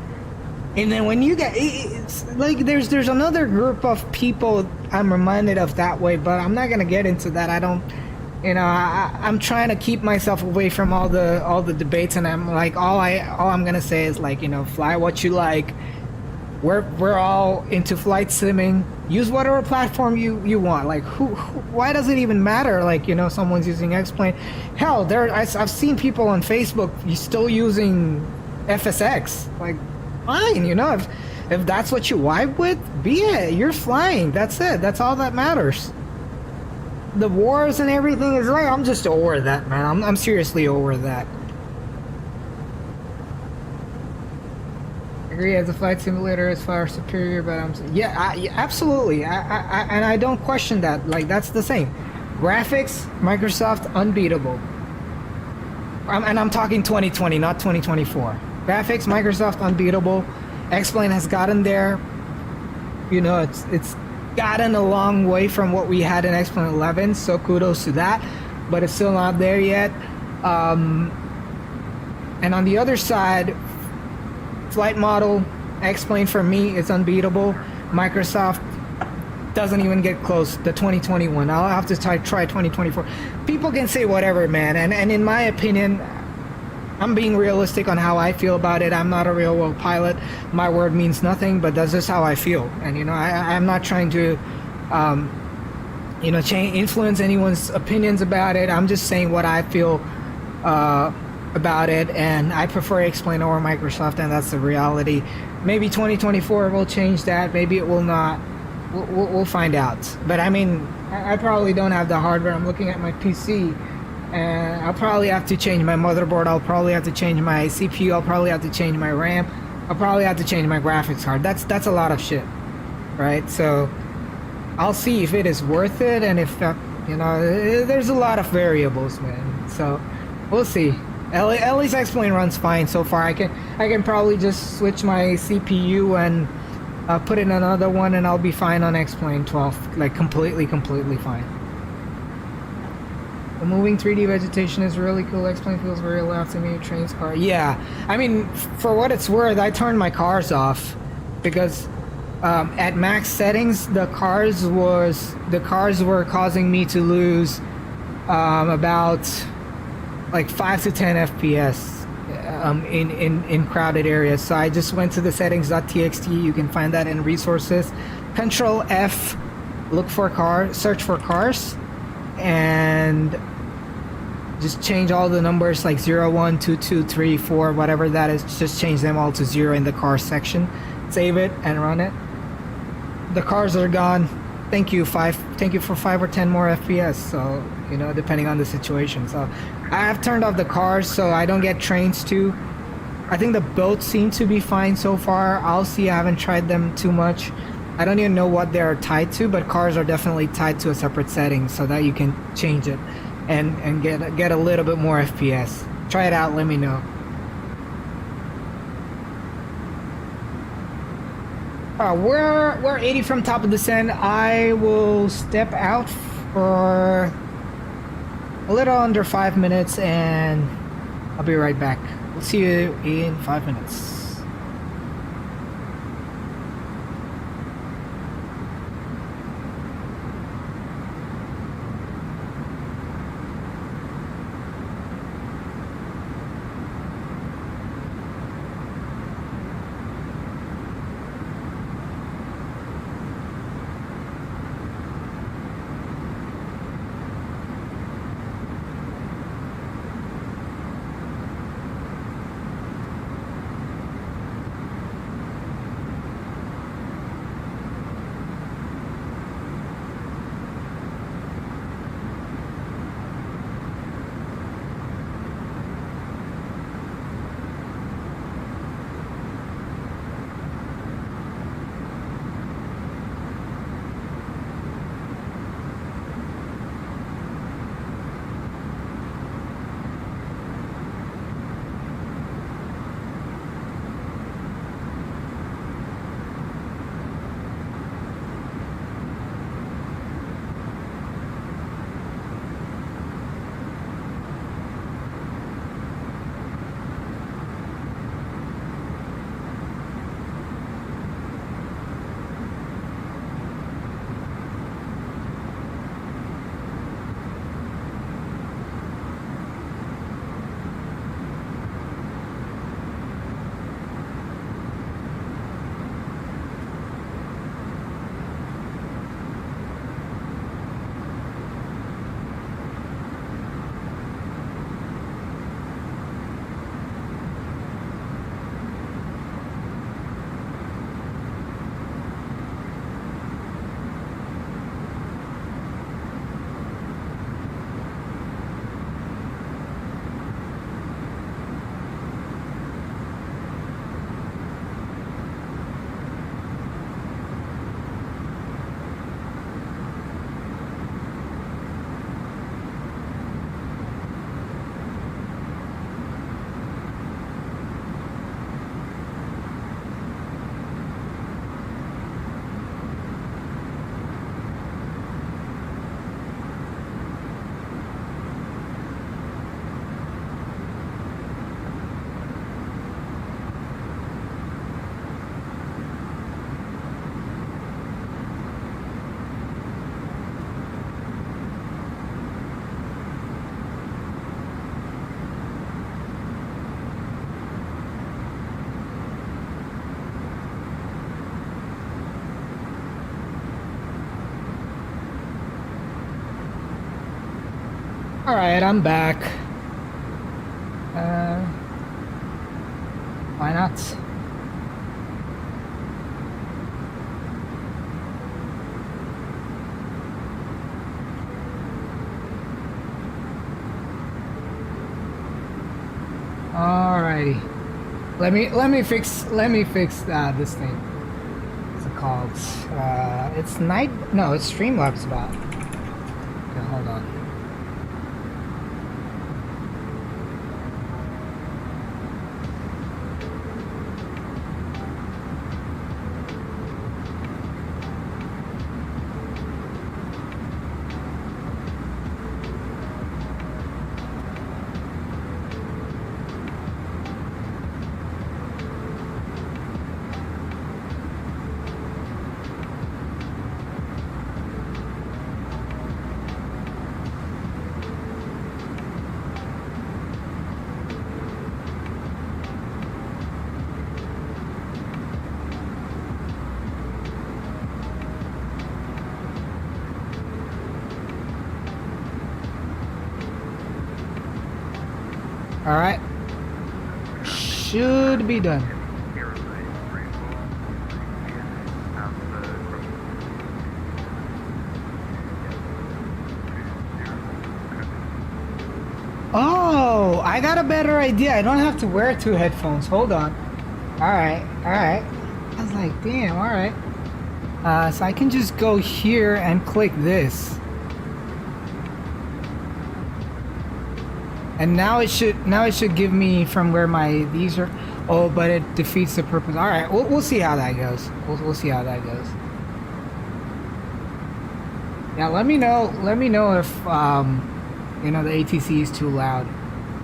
And then when you get, it's like, there's another group of people I'm reminded of that way, but I'm not gonna get into that. I don't, you know, I'm trying to keep myself away from all the debates, and I'm like, all I'm gonna say is, like, you know, fly what you like. We're all into flight simming. Use whatever platform you want. Like, why does it even matter? Like, you know, someone's using X-Plane. Hell, I've seen people on Facebook still using FSX. Like, fine, you know, if that's what you vibe with, be it. You're flying. That's it. That's all that matters. The wars and everything is like, I'm just over that, man. I'm seriously over that. Agree, as a flight simulator is far superior, but yeah, absolutely. And I don't question that. Like, that's the same. Graphics, Microsoft, unbeatable. And I'm talking 2020, not 2024. Graphics, Microsoft, unbeatable. X-Plane has gotten there. You know, it's gotten a long way from what we had in X-Plane 11, so kudos to that. But it's still not there yet. And on the other side, flight model, X-Plane for me is unbeatable. Microsoft doesn't even get close. The 2021. I'll have to try 2024. People can say whatever, man. And in my opinion, I'm being realistic on how I feel about it. I'm not a real world pilot. My word means nothing, but that's just how I feel. And, you know, I'm not trying to, you know, influence anyone's opinions about it. I'm just saying what I feel about it, and I prefer X-Plane over Microsoft, and that's the reality. Maybe 2024 will change that. Maybe it will not. We'll find out. But I mean, I probably don't have the hardware. I'm looking at my PC, and I'll probably have to change my motherboard. I'll probably have to change my CPU. I'll probably have to change my RAM. I'll probably have to change my graphics card. That's a lot of shit, right? So I'll see if it is worth it, and if you know, there's a lot of variables, man. So we'll see. At least X-Plane runs fine so far. I can probably just switch my CPU and put in another one, and I'll be fine on X-Plane 12, like completely fine. The moving 3D vegetation is really cool. X-Plane feels very loud to me. Trains, car. Yeah, I mean, for what it's worth, I turned my cars off because at max settings, the cars were causing me to lose about like 5 to 10 FPS in crowded areas. So I just went to the settings.txt. You can find that in resources. Control F, look for cars, search for cars, and just change all the numbers like 0, 1, 2, 2, 3, 4, whatever that is. Just change them all to 0 in the car section. Save it and run it. The cars are gone. Thank you for 5 or 10 more FPS. So, you know, depending on the situation. So I have turned off the cars so I don't get trains too. I think the boats seem to be fine so far. I'll see. I haven't tried them too much. I don't even know what they're tied to, but cars are definitely tied to a separate setting so that you can change it and get a little bit more FPS. Try it out. Let me know. We're 80 from top of descent. I will step out for a little under 5 minutes and I'll be right back. We'll see you in 5 minutes. Alright, I'm back. Why not? Alrighty. Let me fix this thing. What's it called? It's night. No, it's Streamlabs bot. Okay, hold on. Alright. Should be done. Oh, I got a better idea. I don't have to wear 2 headphones. Hold on. Alright, alright. I was like, damn, alright. So I can just go here and click this. And now it should give me from where these are. Oh, but it defeats the purpose. All right, we'll see how that goes. We'll see how that goes. Yeah, let me know if you know, the ATC is too loud.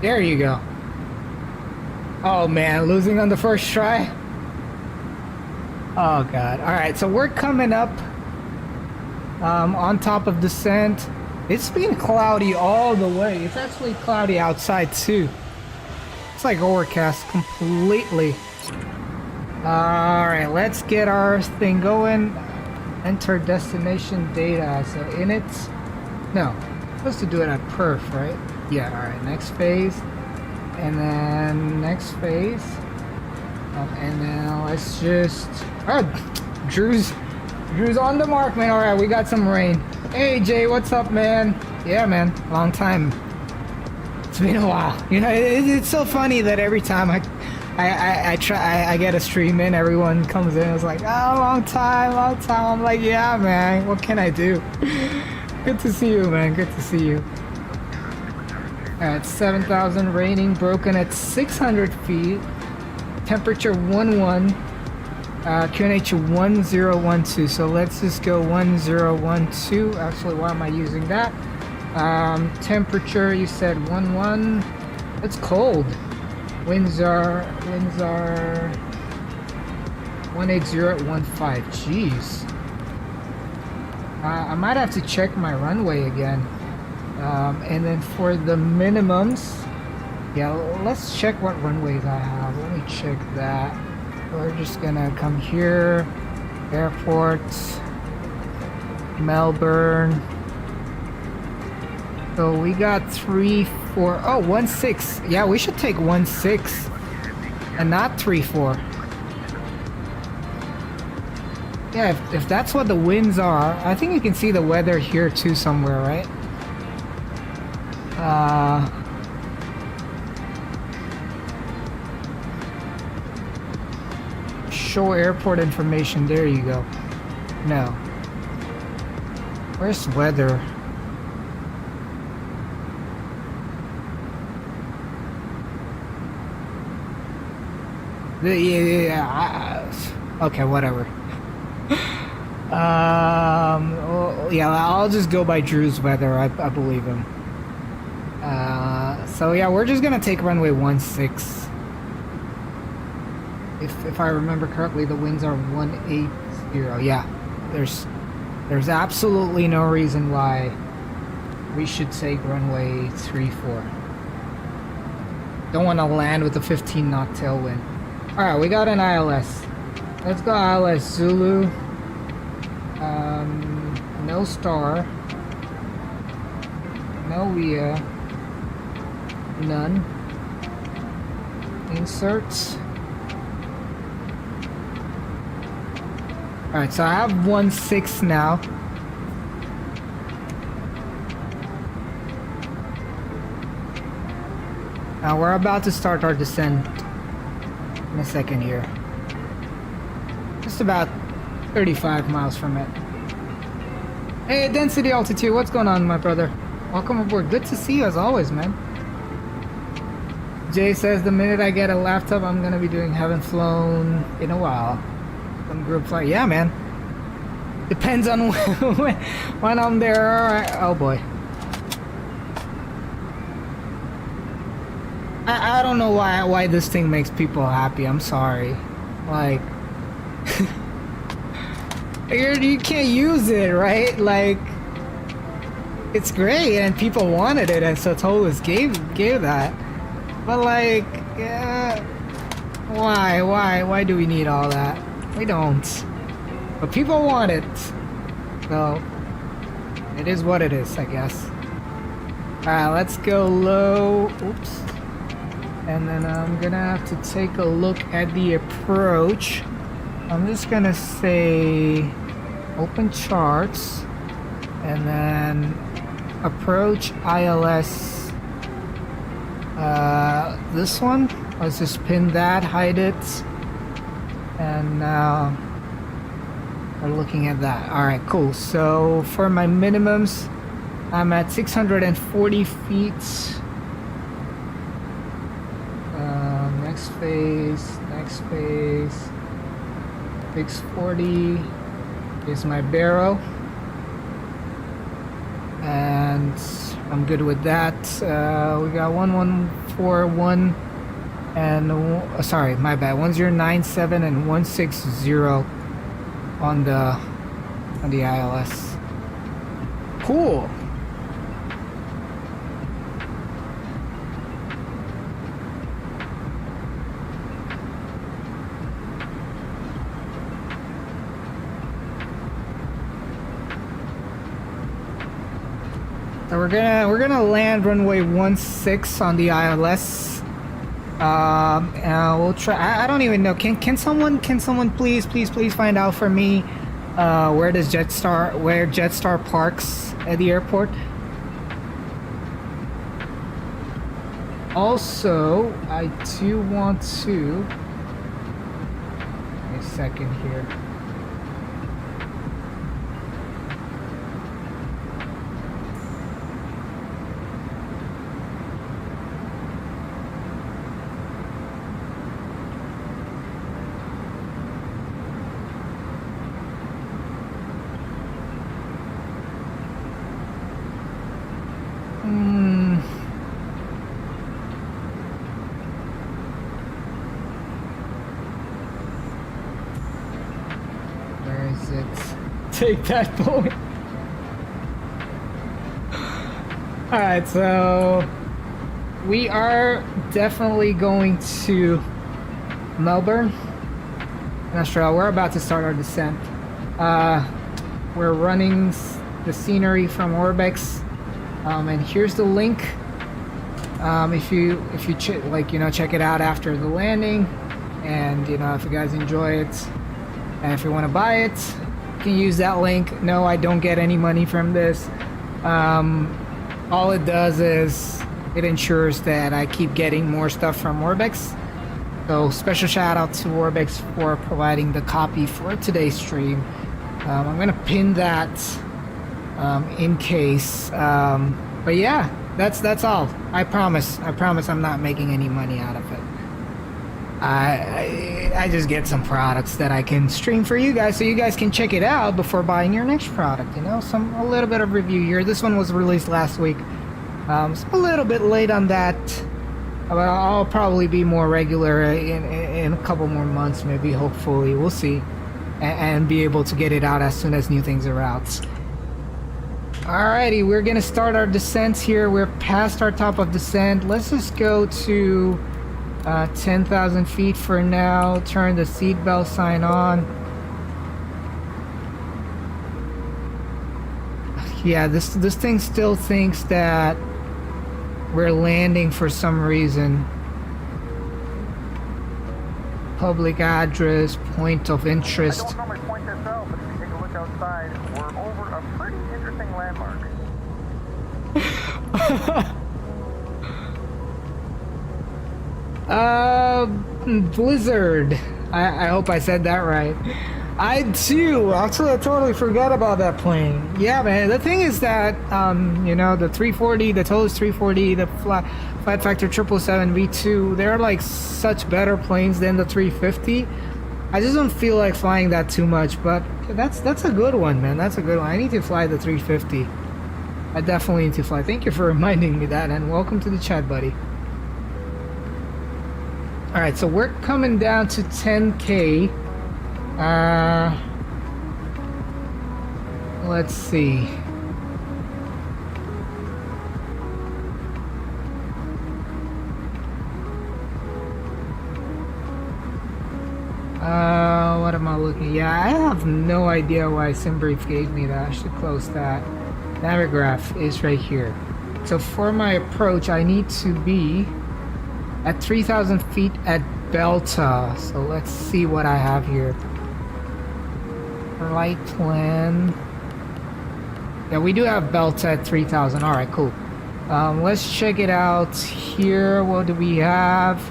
There you go. Oh man, losing on the first try. Oh god. All right, so we're coming up on top of descent. It's been cloudy all the way. It's actually cloudy outside too. It's like overcast completely. Alright, let's get our thing going. Enter destination data. So in it, no, supposed to do it at perf, right? Yeah, alright, next phase. And then next phase. And then let's just, Drew's on the mark, man. Alright, we got some rain. Hey Jay, what's up, man? Yeah, man, long time. It's been a while. You know, it's so funny that every time I get a stream in, everyone comes in. It's like, oh, long time. I'm like, yeah, man. What can I do? Good to see you, man. Good to see you. Alright, 7,000, raining, broken at 600 feet. Temperature 11. QNH 1012, so let's just go 1012. Actually, why am I using that? Temperature, you said 11. It's cold. Winds are 180 at 15. Jeez. I might have to check my runway again. And then for the minimums, yeah, let's check what runways I have. Let me check that. We're just gonna come here, airport, Melbourne. So we got 3, 4, oh, 16. Yeah, we should take 16 and not 3, 4. Yeah, if that's what the winds are, I think you can see the weather here too somewhere, right? Show airport information. There you go. No. Where's weather? Yeah. Okay, whatever. Yeah, I'll just go by Drew's weather. I believe him. So yeah, we're just gonna take runway 16. If I remember correctly, the winds are 180. Yeah, there's absolutely no reason why we should take runway 34. Don't want to land with a 15 knot tailwind. All right, we got an ILS. Let's go ILS Zulu. No star. No WIA. None. Inserts. Alright, so I have 1.6 now. Now we're about to start our descent in a second here. Just about 35 miles from it. Hey, Density Altitude, what's going on, my brother? Welcome aboard. Good to see you as always, man. Jay says the minute I get a laptop, I'm gonna be doing haven't flown in a while. Some group flight. Yeah, man. Depends on when I'm there. Alright. Oh boy. I don't know why this thing makes people happy. I'm sorry. Like, you can't use it, right? Like, it's great and people wanted it, and so ToLiss gave that. But like, yeah, why do we need all that? We don't. But people want it, so it is what it is, I guess. Alright, let's go low. Oops. And then I'm gonna have to take a look at the approach. I'm just gonna say open charts and then approach ILS. This one, let's just pin that, hide it, and now we're looking at that. Alright, cool. So for my minimums, I'm at 640 feet. Next phase, 640 is my barrow, and I'm good with that. We got 1141 and sorry, my bad, 1097 and 160 on the ILS. Cool. So we're gonna land runway 16 on the ILS. We'll try. I don't even know. Can someone please find out for me where Jetstar parks at the airport? Also, I do want to. Wait a second here. Take that point. Alright, so we are definitely going to Melbourne in Australia. We're about to start our descent. We're running the scenery from Orbex, and here's the link. If you check it out after the landing, and if you guys enjoy it, and if you want to buy it, can use that link. No, I don't get any money from this. All it does is it ensures that I keep getting more stuff from Orbex. So special shout out to Orbex for providing the copy for today's stream. I'm gonna pin that in case. But yeah, that's all. I promise I'm not making any money out of it. I just get some products that I can stream for you guys, so you guys can check it out before buying your next product. A little bit of review here. This one was released last week. So a little bit late on that, but I'll probably be more regular in a couple more months, maybe. Hopefully, we'll see, and be able to get it out as soon as new things are out. Alrighty, we're gonna start our descent here. We're past our top of descent. Let's just go to 10,000 feet for now. Turn the seatbelt sign on. Yeah, this thing still thinks that we're landing for some reason. Public address, point of I interest. don't normally point this out, but if you take a look outside, we're over a pretty interesting landmark. Blizzard. I hope I said that right. I too. Actually, I totally forgot about that plane. Yeah, man. The thing is that, you know, the 340, the ToLiss 340, the FlightFactor 777 V2, they're like such better planes than the 350. I just don't feel like flying that too much, but that's a good one, man. That's a good one. I need to fly the 350. I definitely need to fly. Thank you for reminding me that, and welcome to the chat, buddy. Alright, so we're coming down to 10K. Let's see. What am I looking? Yeah, I have no idea why SimBrief gave me that. I should close that. Navigraph is right here. So for my approach, I need to be at 3,000 feet at Delta. So let's see what I have here. Flight plan. Yeah, we do have Delta at 3,000. All right, cool. Let's check it out here. What do we have?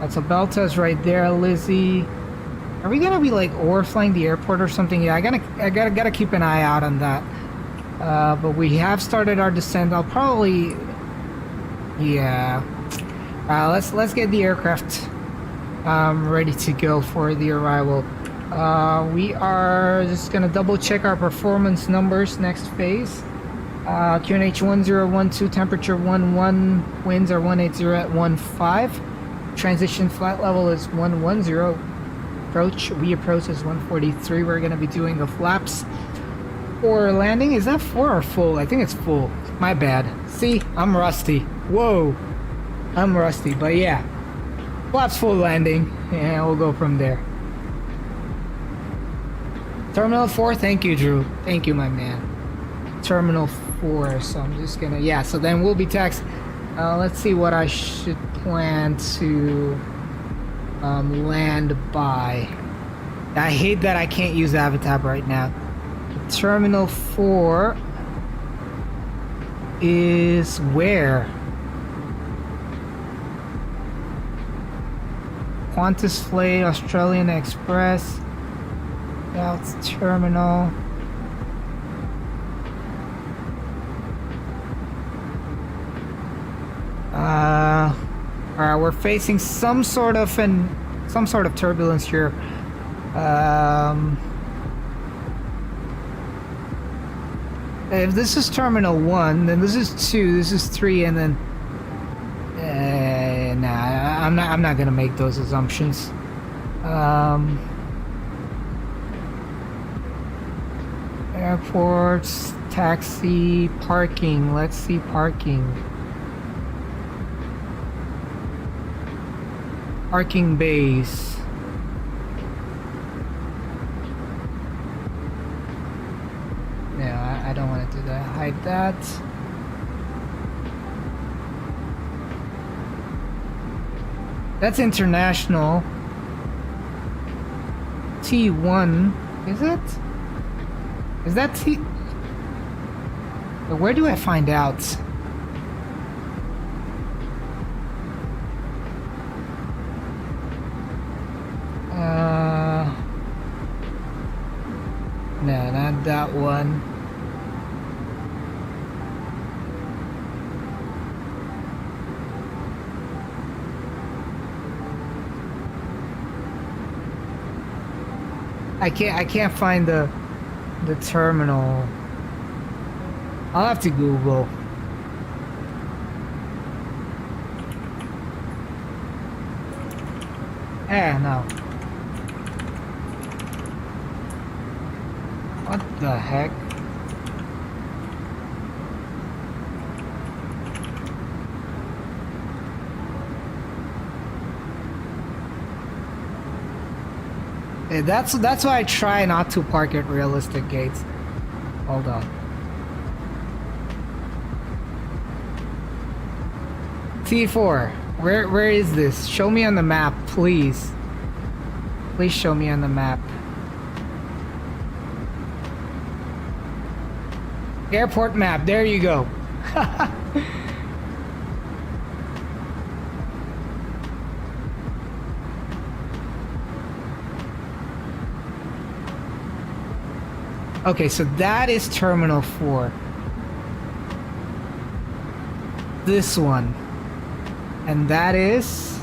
That's a Delta's right there, Lizzie. Are we gonna be like overflying the airport or something? Yeah, I gotta keep an eye out on that. But we have started our descent. I'll probably, yeah. Let's get the aircraft ready to go for the arrival. We are just gonna double check our performance numbers next phase. QNH 1012, temperature 11, winds are 180 at 15. Transition flight level is 110. We approach is 143. We're gonna be doing the flaps for landing. Is that full or full? I think it's full. My bad. See, I'm rusty. Whoa, I'm rusty. But yeah, flaps full landing, and we'll go from there. Terminal 4. Thank you, Drew. Thank you, my man. Terminal 4. So I'm just gonna, yeah. So then we'll be taxed. Let's see what I should plan to land by. I hate that I can't use Avatab right now. Terminal 4 is where? Qantas Flight, Australian Express, South Terminal. Alright, we're facing some sort of turbulence here. If this is Terminal 1, then this is 2, this is 3, and then nah, I'm not gonna make those assumptions. Airports, taxi, parking. Let's see parking. Parking bays. No, I don't want to do that. Hide that. That's international. T1. Is it? Is that T? Where do I find out? No, not that one. I can't find the terminal. I'll have to Google. No. What the heck? That's why I try not to park at realistic gates. Hold on. T4, where is this? Show me on the map, please. Please show me on the map. Airport map, there you go. Okay, so that is Terminal 4. This one. And that is...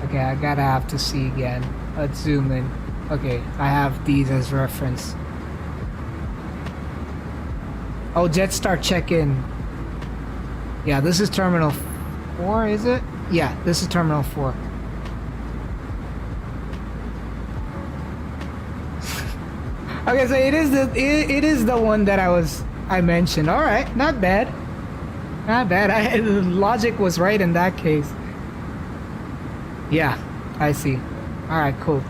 Okay, I gotta have to see again. Let's zoom in. Okay, I have these as reference. Oh, Jetstar check-in. Yeah, this is Terminal 4, is it? Yeah, this is Terminal 4. Okay, so it is the one that I mentioned. All right, not bad. Not bad. The logic was right in that case. Yeah, I see. All right, cool.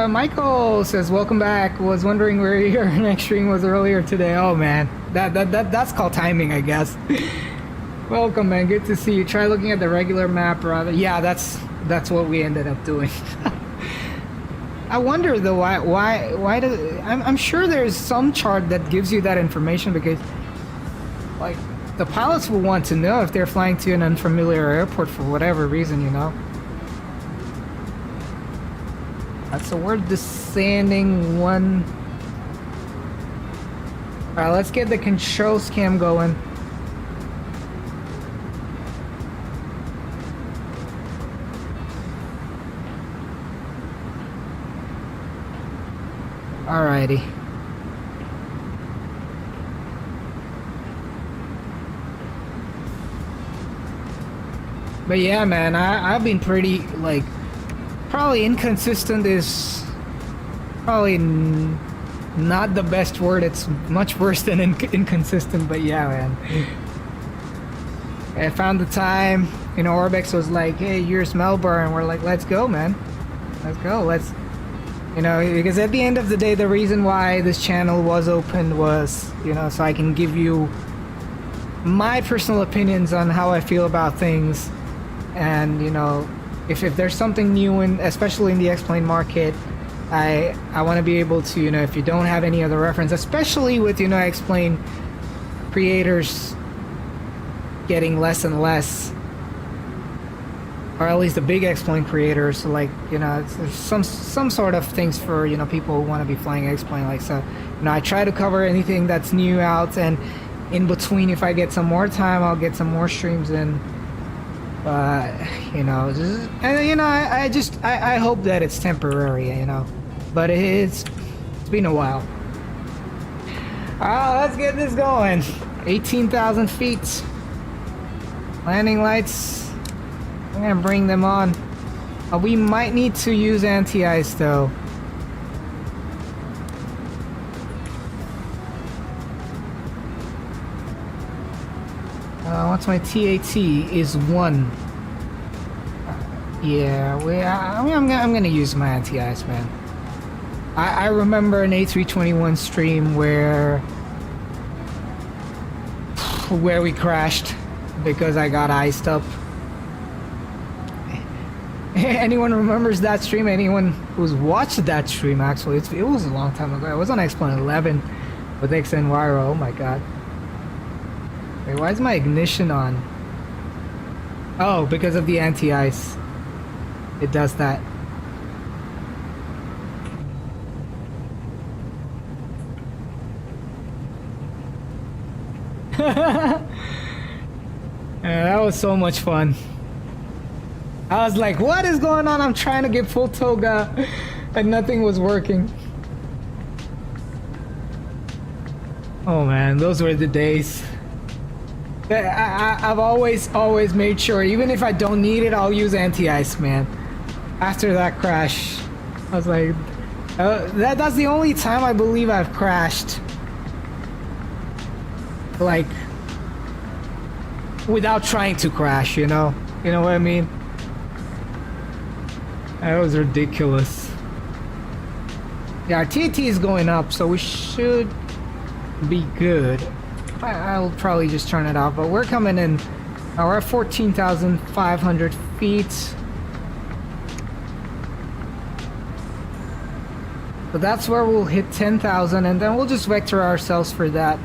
Michael says, welcome back. Was wondering where your next stream was earlier today. Oh man, that's called timing, I guess. Welcome, man. Good to see you. Try looking at the regular map rather. Yeah, that's what we ended up doing. I wonder though why does I'm sure there's some chart that gives you that information, because like the pilots will want to know if they're flying to an unfamiliar airport for whatever reason, you know. So we're descending one. Alright, let's get the control cam going. Alrighty. But yeah, man, I've been pretty like. Probably inconsistent is probably not the best word. It's much worse than inconsistent, but yeah, man. I found the time, you know, Orbex was like, hey, here's Melbourne, and we're like, let's go, man. Let's go, you know, because at the end of the day, the reason why this channel was opened was, you know, so I can give you my personal opinions on how I feel about things, and, you know, if there's something new, especially in the X-Plane market, I want to be able to, you know, if you don't have any other reference, especially with, you know, X-Plane creators getting less and less, or at least the big X-Plane creators, like, you know, there's some sort of things for, you know, people who want to be flying X-Plane, like, so, you know, I try to cover anything that's new out, and in between, if I get some more time, I'll get some more streams in. You know, and you know, I hope that it's temporary, you know, but it's been a while. Let's get this going. 18,000 feet. Landing lights. I'm gonna bring them on. We might need to use anti-ice though. What's my TAT is 1. Yeah, I'm gonna use my anti-ice, man. I remember an A321 stream where we crashed because I got iced up. Anyone remembers that stream? Anyone who's watched that stream? Actually, it was a long time ago. I was on X-Plane 11 with XNYRO. Oh my god. Wait, why is my ignition on? Oh, because of the anti-ice. It does that. Yeah, that was so much fun. I was like, what is going on? I'm trying to get full toga and nothing was working. Oh man, those were the days. I've always made sure, even if I don't need it, I'll use anti-ice, man. After that crash, I was like, that's the only time I believe I've crashed, like, without trying to crash, you know what I mean? That was ridiculous. Yeah, our TAT is going up, so we should be good. I'll probably just turn it off, but we're coming in. We're at 14,500 feet. So that's where we'll hit 10,000, and then we'll just vector ourselves for that.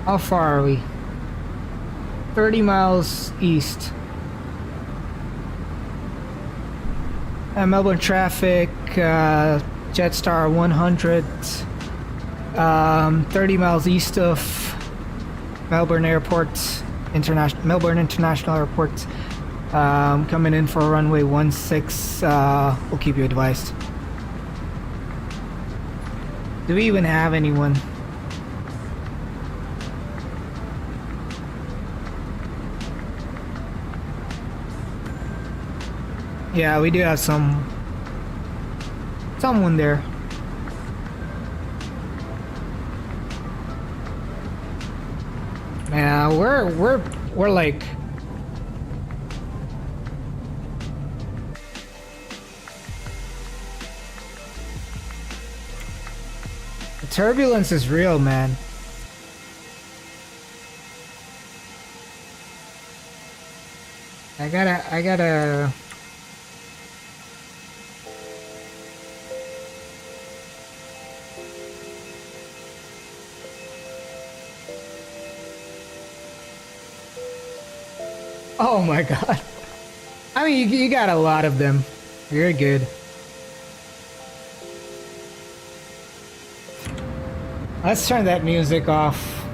How far are we? 30 miles east. Melbourne traffic, Jetstar 100, 30 miles east of Melbourne Airport, Melbourne International Airport. Coming in for runway 16. We'll keep you advised. Do we even have anyone? Yeah, we do have someone there. Yeah, we're like the turbulence is real, man. I gotta Oh my god. I mean, you got a lot of them. You're good. Let's turn that music off.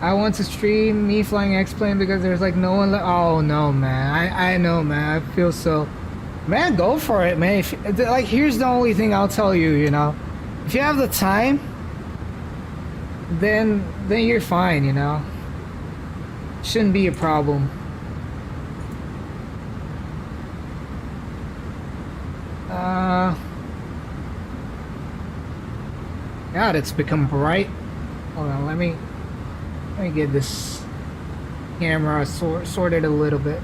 I want to stream me flying X-Plane because there's like no one oh no, man. I know, man. I feel so... Man, go for it, man. Like, here's the only thing I'll tell you, you know. If you have the time, then you're fine, you know. Shouldn't be a problem. God, it's become bright. Hold on, let me get this camera sorted a little bit.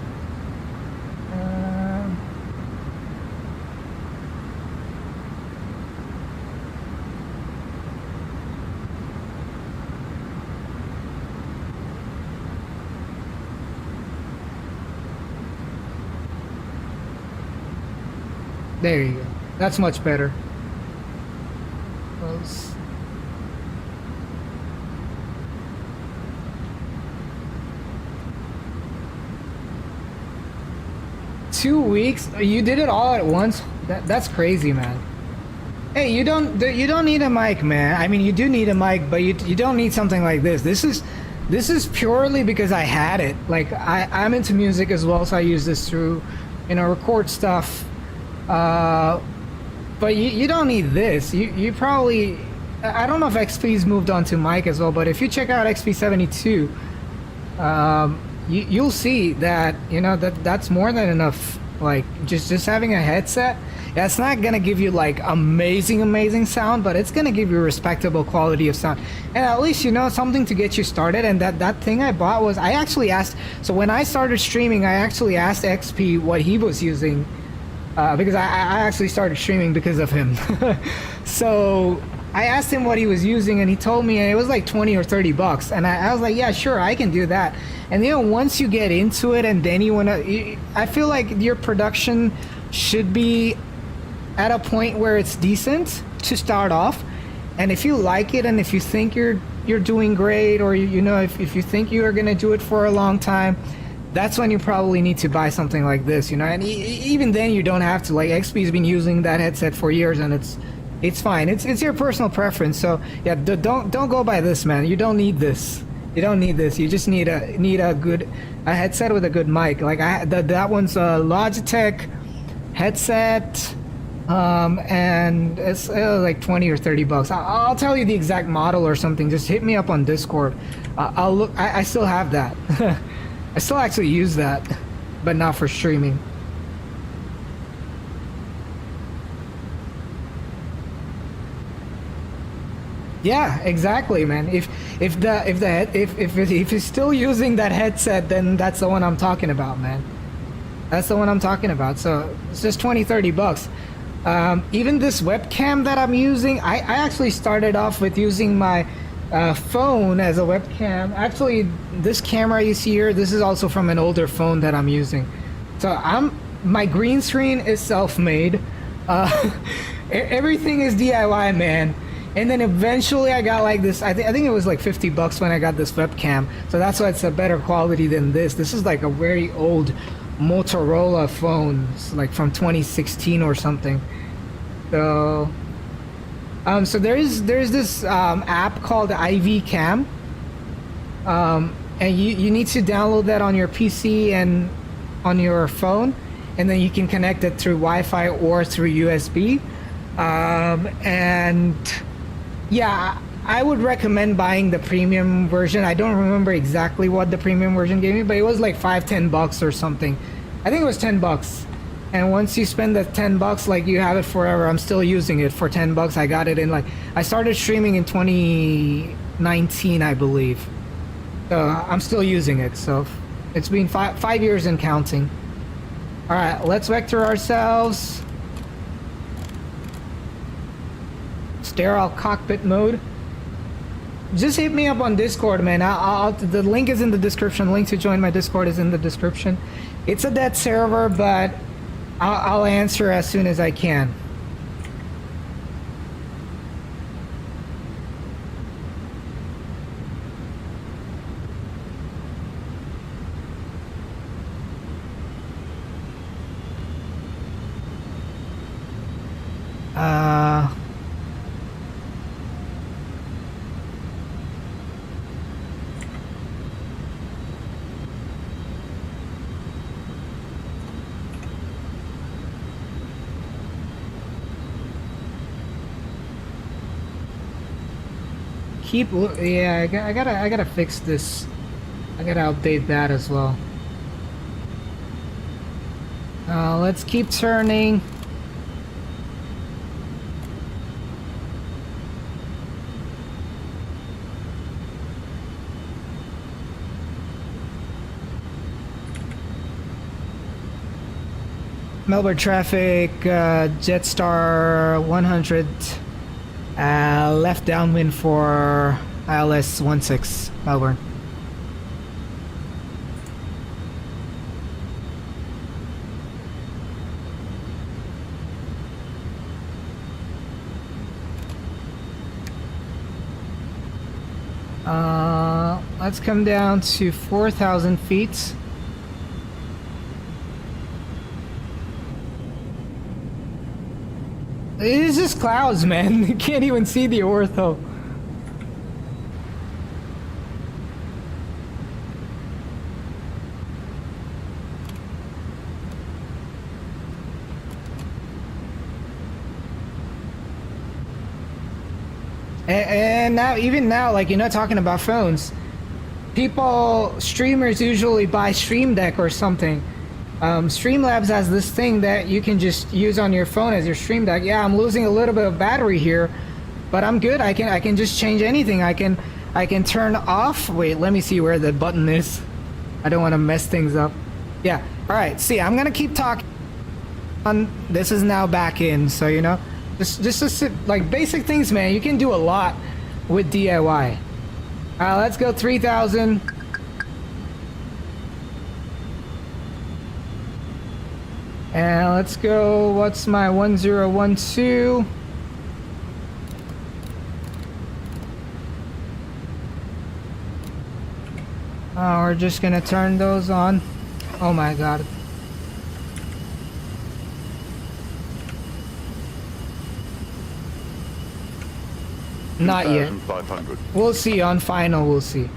There you go. That's much better. Close. 2 weeks? You did it all at once? That's crazy, man. Hey, you don't need a mic, man. I mean, you do need a mic, but you don't need something like this. This is purely because I had it. Like, I'm into music as well, so I use this to, you know, record stuff. But you don't need this. You probably... I don't know if XP's moved on to mic as well, but if you check out XP72, you'll see that, you know, that's more than enough. Like, just having a headset, that's not gonna give you like amazing sound, but it's gonna give you a respectable quality of sound, and at least, you know, something to get you started. And that thing I bought was, I actually asked, so when I started streaming, I actually asked XP what he was using, because I actually started streaming because of him. So I asked him what he was using, and he told me, and it was like 20 or 30 bucks. And I was like, yeah, sure, I can do that. And you know, once you get into it, and then you want to, I feel like your production should be at a point where it's decent to start off. And if you like it, and if you think you're doing great, or you know, if you think you are going to do it for a long time, that's when you probably need to buy something like this, you know. And even then, you don't have to. Like, XP's been using that headset for years, and it's fine. It's your personal preference. So yeah, don't go by this, man. You don't need this. You don't need this. You just need a good headset with a good mic. Like, that one's a Logitech headset, and it's like 20 or 30 bucks. I'll tell you the exact model or something. Just hit me up on Discord. I'll look. I still have that. I still actually use that, but not for streaming. Yeah, exactly, man. If you're still using that headset, then that's the one I'm talking about, man. That's the one I'm talking about. So it's just 20-30 bucks. Even this webcam that I'm using, I actually started off with using my phone as a webcam. Actually, this camera you see here, this is also from an older phone that I'm using. So my green screen is self-made. Everything is DIY, man. And then eventually I got like this, I think it was like 50 bucks when I got this webcam. So that's why it's a better quality than this. This is like a very old Motorola phone. It's like from 2016 or something. So so there's this app called IV Cam. And you need to download that on your PC and on your phone. And then you can connect it through Wi-Fi or through USB. And yeah, I would recommend buying the premium version. I don't remember exactly what the premium version gave me, but it was like $5-10 bucks or something. I think it was 10 bucks. And once you spend the 10 bucks, like, you have it forever. I'm still using it for 10 bucks. I got it in, like, I started streaming in 2019, I believe. So I'm still using it. So it's been five years and counting. All right, let's vector ourselves. Sterile cockpit mode. Just hit me up on Discord, man. The link is in the description. Link to join my Discord is in the description. It's a dead server, but I'll answer as soon as I can. Yeah, I gotta fix this. I gotta update that as well. Let's keep turning. Melbourne traffic, Jetstar 100. Left downwind for ILS 16 Melbourne. Let's come down to 4,000 feet. It's just clouds, man. You can't even see the Ortho. And now, even now, like, you know, talking about phones, streamers usually buy Stream Deck or something. Streamlabs has this thing that you can just use on your phone as your Stream Deck. Yeah, I'm losing a little bit of battery here, but I'm good. I can just change anything. I can turn off. Wait, let me see where the button is. I don't want to mess things up. Yeah. All right. See, I'm gonna keep talking. This is now back in. So, you know, just like basic things, man. You can do a lot with DIY. Let's go 3,000. And let's go, what's my 1012? We're just gonna turn those on. Oh my god. Not yet. We'll see on final, we'll see.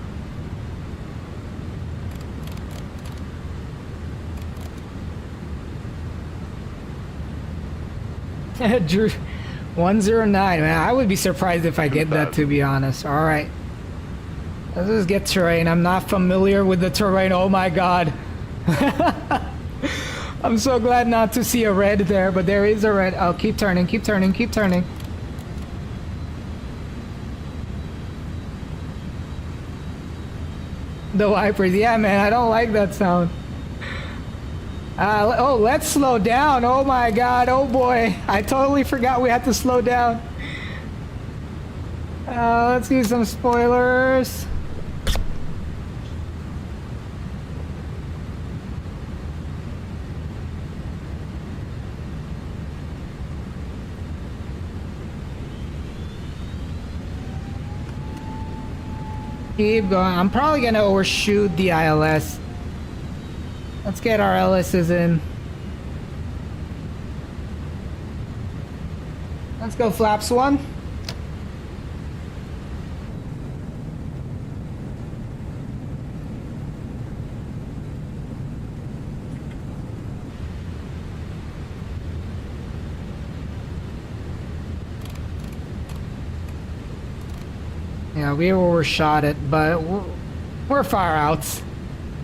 Drew 109, man. I would be surprised if I get that, to be honest. All right, let's just get terrain. I'm not familiar with the terrain. Oh my god. I'm so glad not to see a red there, but there is a red. Oh, keep turning, keep turning, keep turning. The wipers. Yeah, man, I don't like that sound. Oh, let's slow down. Oh my god, oh boy. I totally forgot we had to slow down. Let's do some spoilers. Keep going. I'm probably gonna overshoot the ILS. Let's get our LSs in. Let's go flaps 1. Yeah, we overshot it, but we're far out.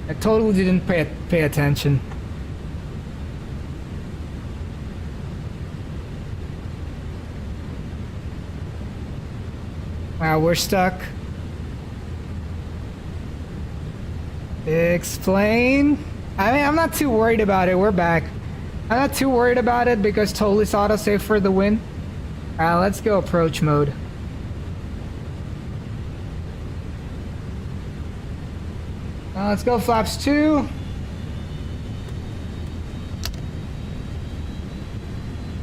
I totally didn't pay attention. Wow, we're stuck. Explain. I mean, I'm not too worried about it. We're back. I'm not too worried about it because ToLiss autosave for the win. Let's go approach mode. Let's go flaps 2.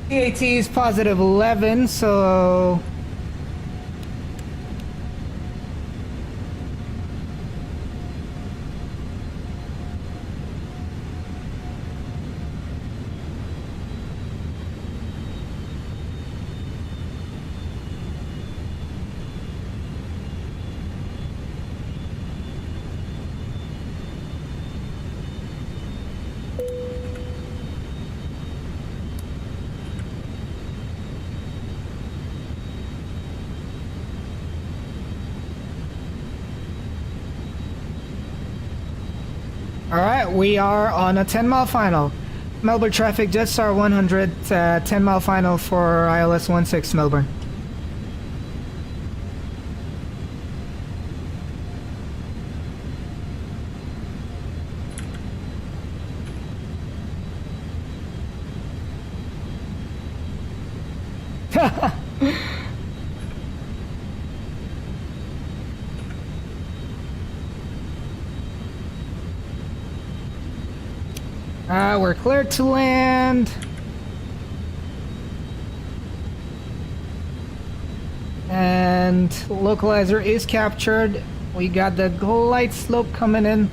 PAT is positive 11, so... Alright, we are on a 10-mile final. Melbourne traffic, Jetstar 100, 10-mile final for ILS 16 Melbourne. We're cleared to land. And localizer is captured. We got the glide slope coming in.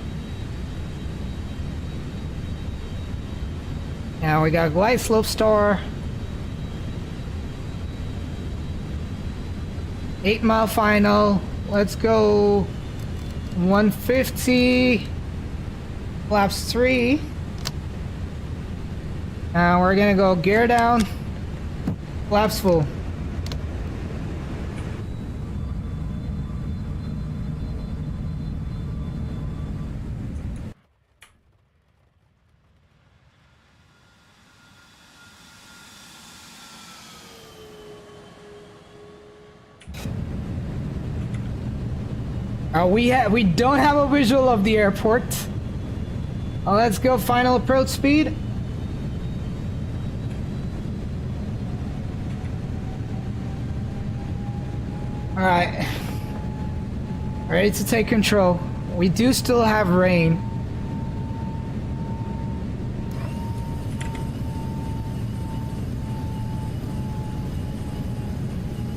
Now we got glide slope star. 8-mile final. Let's go 150. Flaps 3. Now we're gonna go gear down, flaps full. We don't have a visual of the airport. Let's go final approach speed. Alright. Ready to take control. We do still have rain.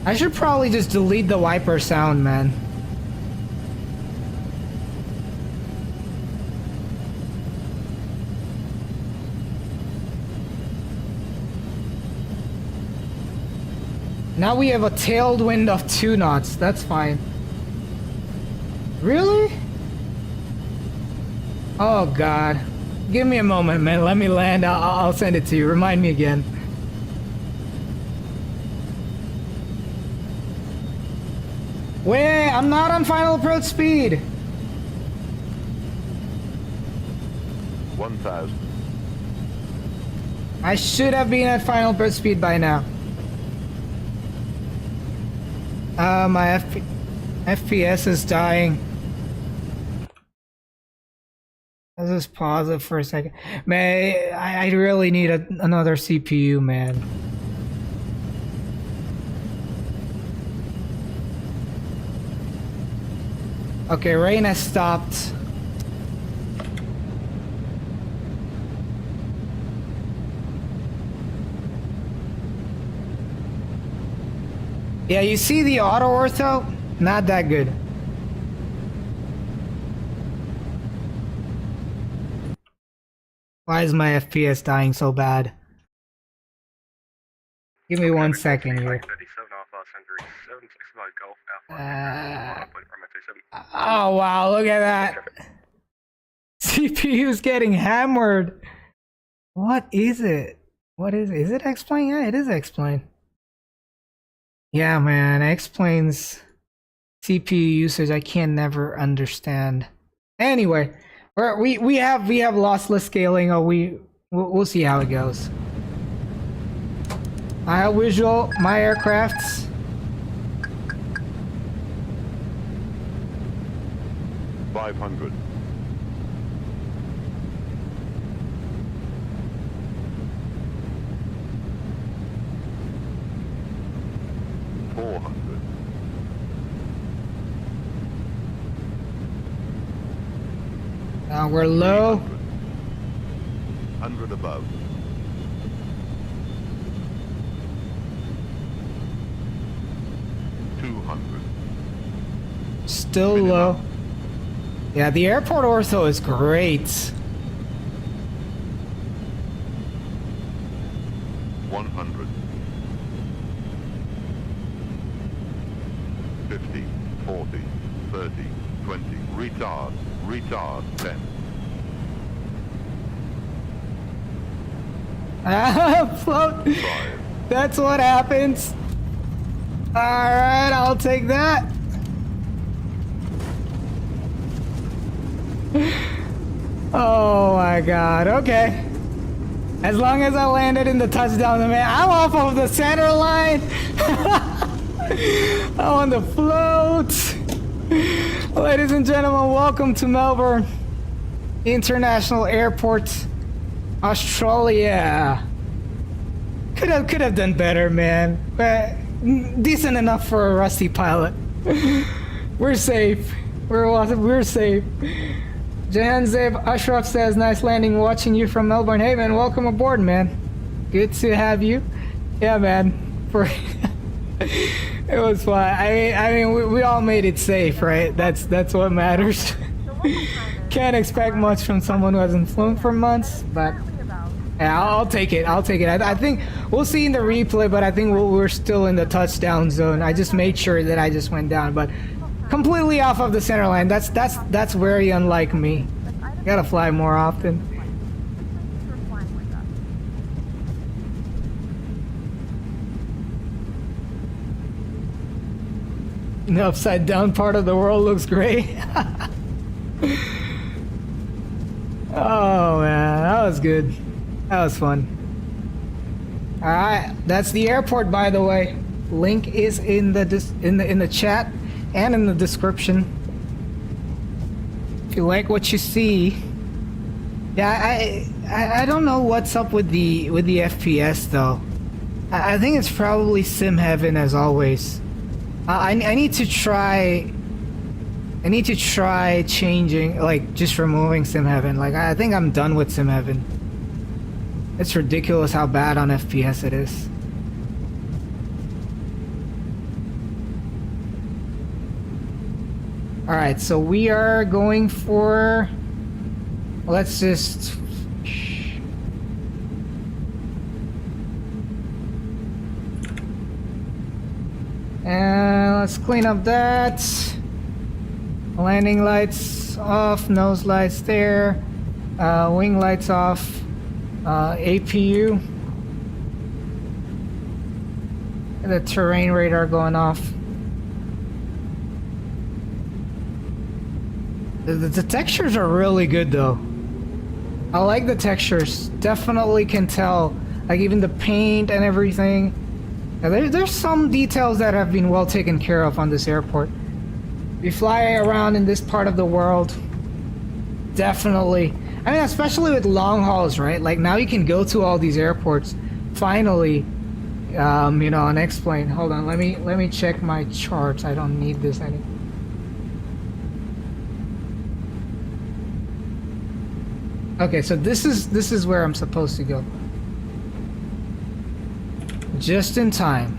I should probably just delete the wiper sound, man. Now we have a tailwind of 2 knots. That's fine. Really? Oh god. Give me a moment, man. Let me land. I'll send it to you. Remind me again. Wait, I'm not on final approach speed. 1,000. I should have been at final approach speed by now. My FPS is dying. Let's just pause it for a second. Man, I really need another CPU, man. Okay, rain has stopped. Yeah, you see the auto ortho? Not that good. Why is my FPS dying so bad? Give me 1 second here. Oh wow, look at that. CPU's getting hammered. What is it? What is it? Is it X-Plane? Yeah, it is X-Plane. Yeah, man, X-Plane's CPU usage I can never understand. Anyway, we have lossless scaling. Oh, we'll see how it goes. I have visual my aircrafts. $500. $400. We're low. 100 above. $200. Still low. Yeah, the airport ortho is great. 100. 50, 40, 30, 20. Retard. Retard. 10. Float. 5. That's what happens. Alright, I'll take that. Oh my god, okay. As long as I landed in the touchdown, man, I'm off of the center line. I'm on the float. Ladies and gentlemen, welcome to Melbourne International Airport, Australia. Could have done better, man. But decent enough for a rusty pilot. We're safe. We're safe. Jahan Zeb Ashraf says, nice landing, watching you from Melbourne. Hey man, welcome aboard, man. Good to have you. Yeah, man. It was fun. I mean, we all made it safe, right? That's what matters. Can't expect much from someone who hasn't flown for months, but yeah, I'll take it. I'll take it. I think we'll see in the replay, but I think we're still in the touchdown zone. I just made sure that I just went down, but completely off of the center line. That's very unlike me. Gotta fly more often. The upside down part of the world looks great. Oh man, that was good. That was fun. Alright, that's the airport, by the way. Link is in the chat and in the description. If you like what you see. Yeah, I don't know what's up with the FPS though. I think it's probably sim heaven as always. I need to try changing, like just removing sim heaven. Like I think I'm done with sim heaven. It's ridiculous how bad on FPS it is. Alright, so we are going for... Let's just... And let's clean up that. Landing lights off, nose lights there. Wing lights off. APU. The terrain radar going off. The textures are really good though. I like the textures. Definitely can tell. Like even the paint and everything. There's some details that have been well taken care of on this airport. We fly around in this part of the world. Definitely. I mean, especially with long hauls, right? Like now you can go to all these airports finally, you know, on X-plane. Hold on, let me check my charts. I don't need this anymore. Okay, so this is where I'm supposed to go. Just in time.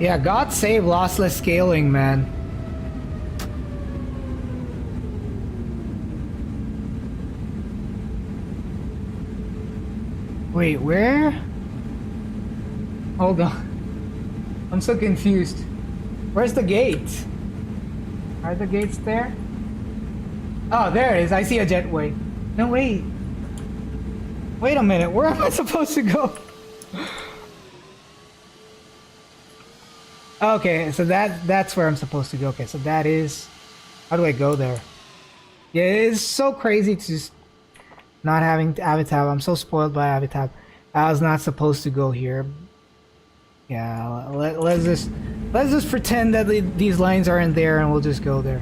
Yeah, God save lossless scaling, man. Wait, where? Hold on. I'm so confused. Where's the gate? Are the gates there? Oh, there it is. I see a jetway. No, wait. Wait a minute. Where am I supposed to go? Okay, so that's where I'm supposed to go. Okay, so that is... How do I go there? Yeah, it is so crazy to just not having Avatar. I'm so spoiled by Avatar. I was not supposed to go here. Yeah, let's just pretend that these lines aren't there and we'll just go there.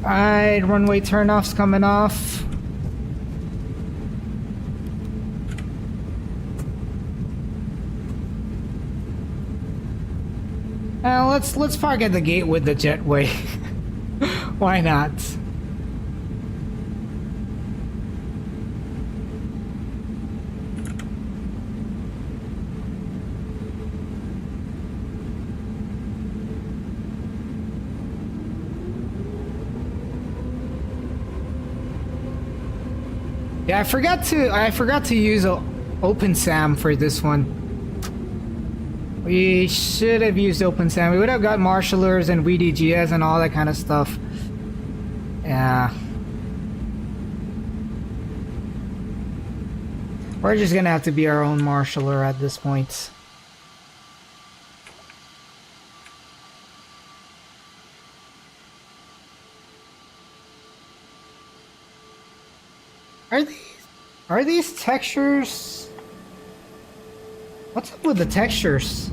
Alright, runway turnoff's coming off. Let's park at the gate with the jetway. Why not? Yeah, I forgot to use OpenSAM for this one. We should have used OpenSAM. We would have got marshallers and VDGS and all that kind of stuff. Yeah. We're just gonna have to be our own marshaller at this point. Are these textures? What's up with the textures?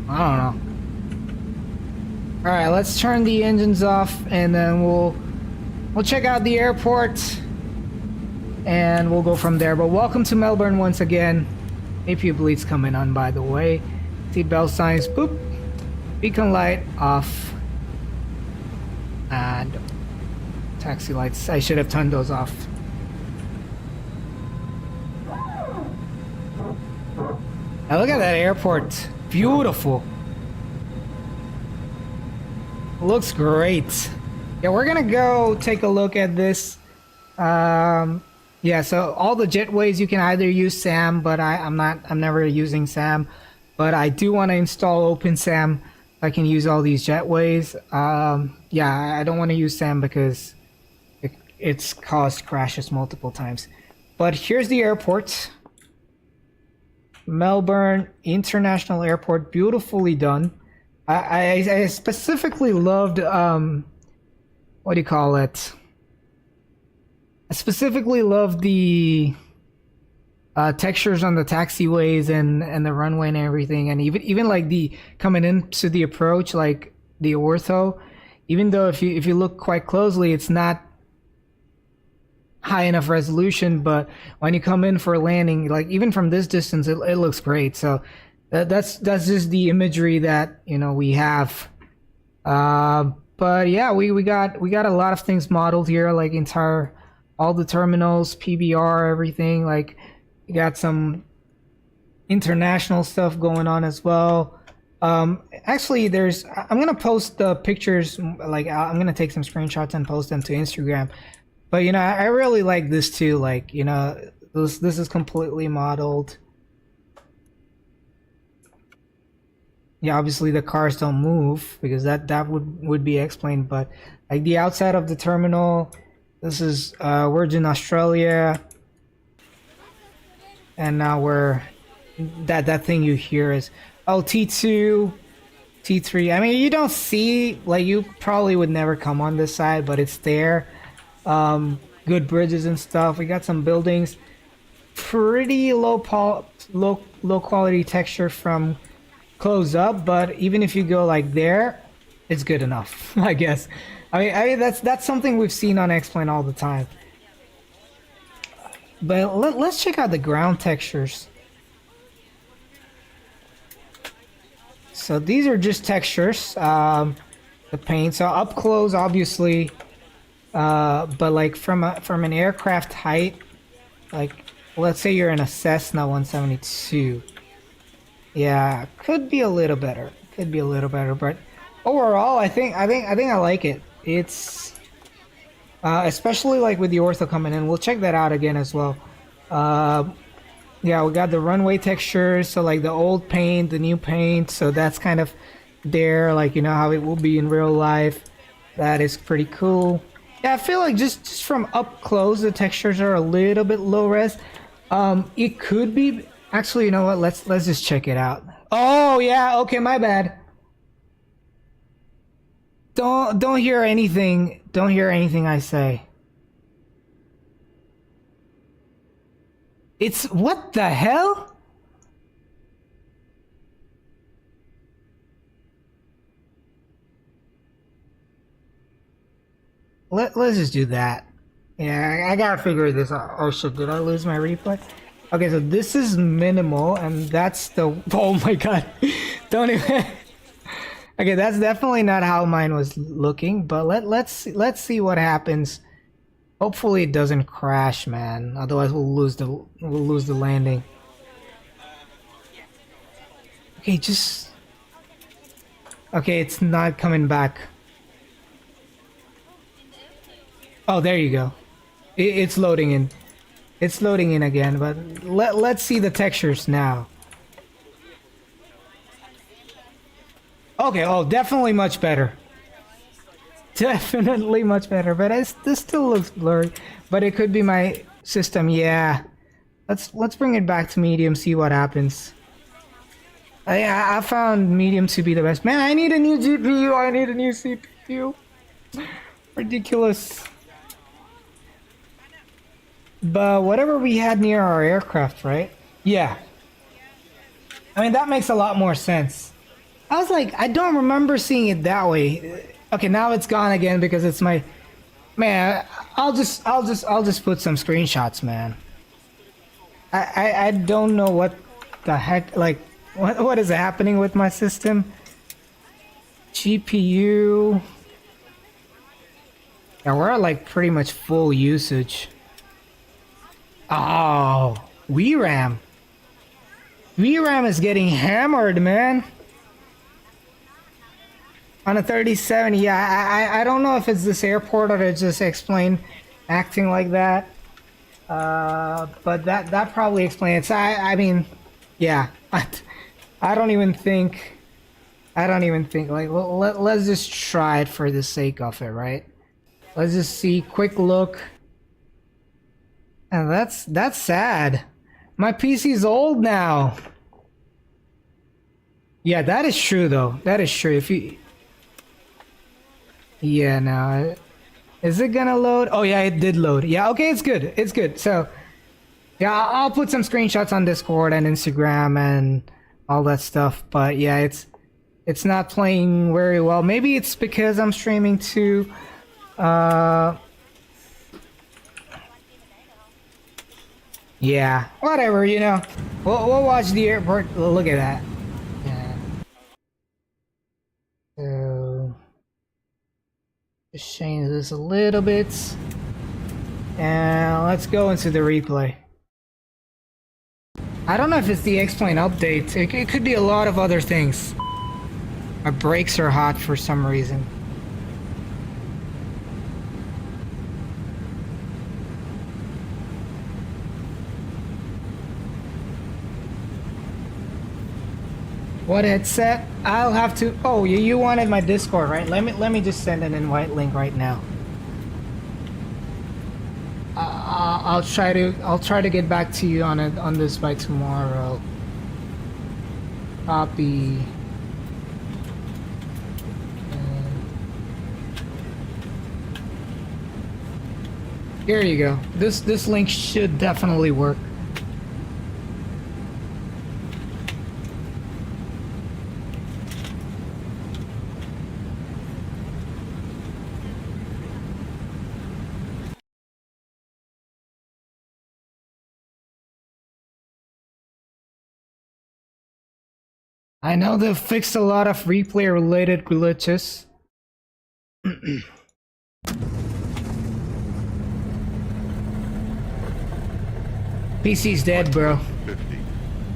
I don't know. Alright, let's turn the engines off and then we'll check out the airport and we'll go from there. But welcome to Melbourne once again. AP bleed's coming on, by the way. Seatbelt signs, boop. Beacon light off. And taxi lights. I should have turned those off. Now look at that airport. Beautiful. Looks great. Yeah, we're gonna go take a look at this. Yeah, so all the jetways you can either use SAM, but I'm never using SAM, but I do want to install OpenSAM. I can use all these jetways. Yeah, I don't want to use SAM because it's caused crashes multiple times. But here's the airport. Melbourne International Airport, beautifully done. I specifically loved, what do you call it? I specifically love the textures on the taxiways and the runway and everything, and even like the coming into the approach, like the Ortho. Even though if you look quite closely, it's not high enough resolution, but when you come in for landing, like even from this distance, it looks great. So that's just the imagery that we have. But yeah, we got a lot of things modeled here, like all the terminals, PBR, everything. Like we got some international stuff going on as well. Actually, I'm gonna post the pictures. Like I'm gonna take some screenshots and post them to Instagram. But I really like this too. Like this is completely modeled. Yeah, obviously the cars don't move because that would be explained. But like the outside of the terminal, this is Virgin Australia, and now that thing you hear is T2, T3. I mean, you don't see, like, you probably would never come on this side, but it's there. Good bridges and stuff. We got some buildings. Pretty low quality texture from close up, but even if you go like there, it's good enough, I guess. I mean that's something we've seen on X-Plane all the time. But let's check out the ground textures. So these are just textures, the paint. So up close, obviously, but like from an aircraft height, like let's say you're in a Cessna 172. Yeah, could be a little better. Could be a little better, but overall, I think I like it. It's especially like with the Ortho coming in. We'll check that out again as well. Yeah, we got the runway textures, so like the old paint, the new paint, so that's kind of there, like how it will be in real life. That is pretty cool. Yeah, I feel like just from up close, the textures are a little bit low res. It could be. Actually, you know what? Let's just check it out. Oh yeah, okay, my bad. Don't hear anything. Don't hear anything I say. It's what the hell? Let's just do that. Yeah, I gotta figure this out. Oh shit, did I lose my replay? Okay, so this is minimal, and that's the... Oh my god. Don't even... Okay, that's definitely not how mine was looking, but let's see what happens. Hopefully it doesn't crash, man. Otherwise we'll lose the landing. Okay, just... Okay, it's not coming back. Oh, there you go. It's loading in. It's loading in again, but let's see the textures now. Okay, oh, definitely much better. Definitely much better, but this still looks blurry. But it could be my system, yeah. Let's bring it back to medium, see what happens. I found medium to be the best. Man, I need a new GPU, I need a new CPU. Ridiculous. But whatever we had near our aircraft, right? Yeah. I mean, that makes a lot more sense. I was like, I don't remember seeing it that way. Okay, now it's gone again because it's my... Man, I'll just put some screenshots, man. I don't know what the heck, like, what is happening with my system? GPU... Yeah, we're at like pretty much full usage. Oh, VRAM. VRAM is getting hammered, man. On a 3070, yeah, I don't know if it's this airport or it's just X-Plane acting like that. But that probably explains. I mean, yeah, I don't even think. Like, let's just try it for the sake of it, right? Let's just see. Quick look. And that's sad. My PC's old now. Yeah, that is true though. That is true. If you... Yeah, no. Is it gonna load? Oh yeah, it did load. Yeah, okay, it's good. It's good. So, yeah, I'll put some screenshots on Discord and Instagram and all that stuff. But yeah, it's not playing very well. Maybe it's because I'm streaming to Yeah, whatever, you know. We'll watch the airport. Look at that. Yeah. So just change this a little bit. And let's go into the replay. I don't know if it's the X-Plane update. It could be a lot of other things. My brakes are hot for some reason. What headset? I'll have to. Oh, you wanted my Discord, right? Let me just send an invite link right now. I'll try to get back to you on this by tomorrow. Copy. Here you go. This link should definitely work. I know they've fixed a lot of replay related glitches. PC's dead, bro. 50,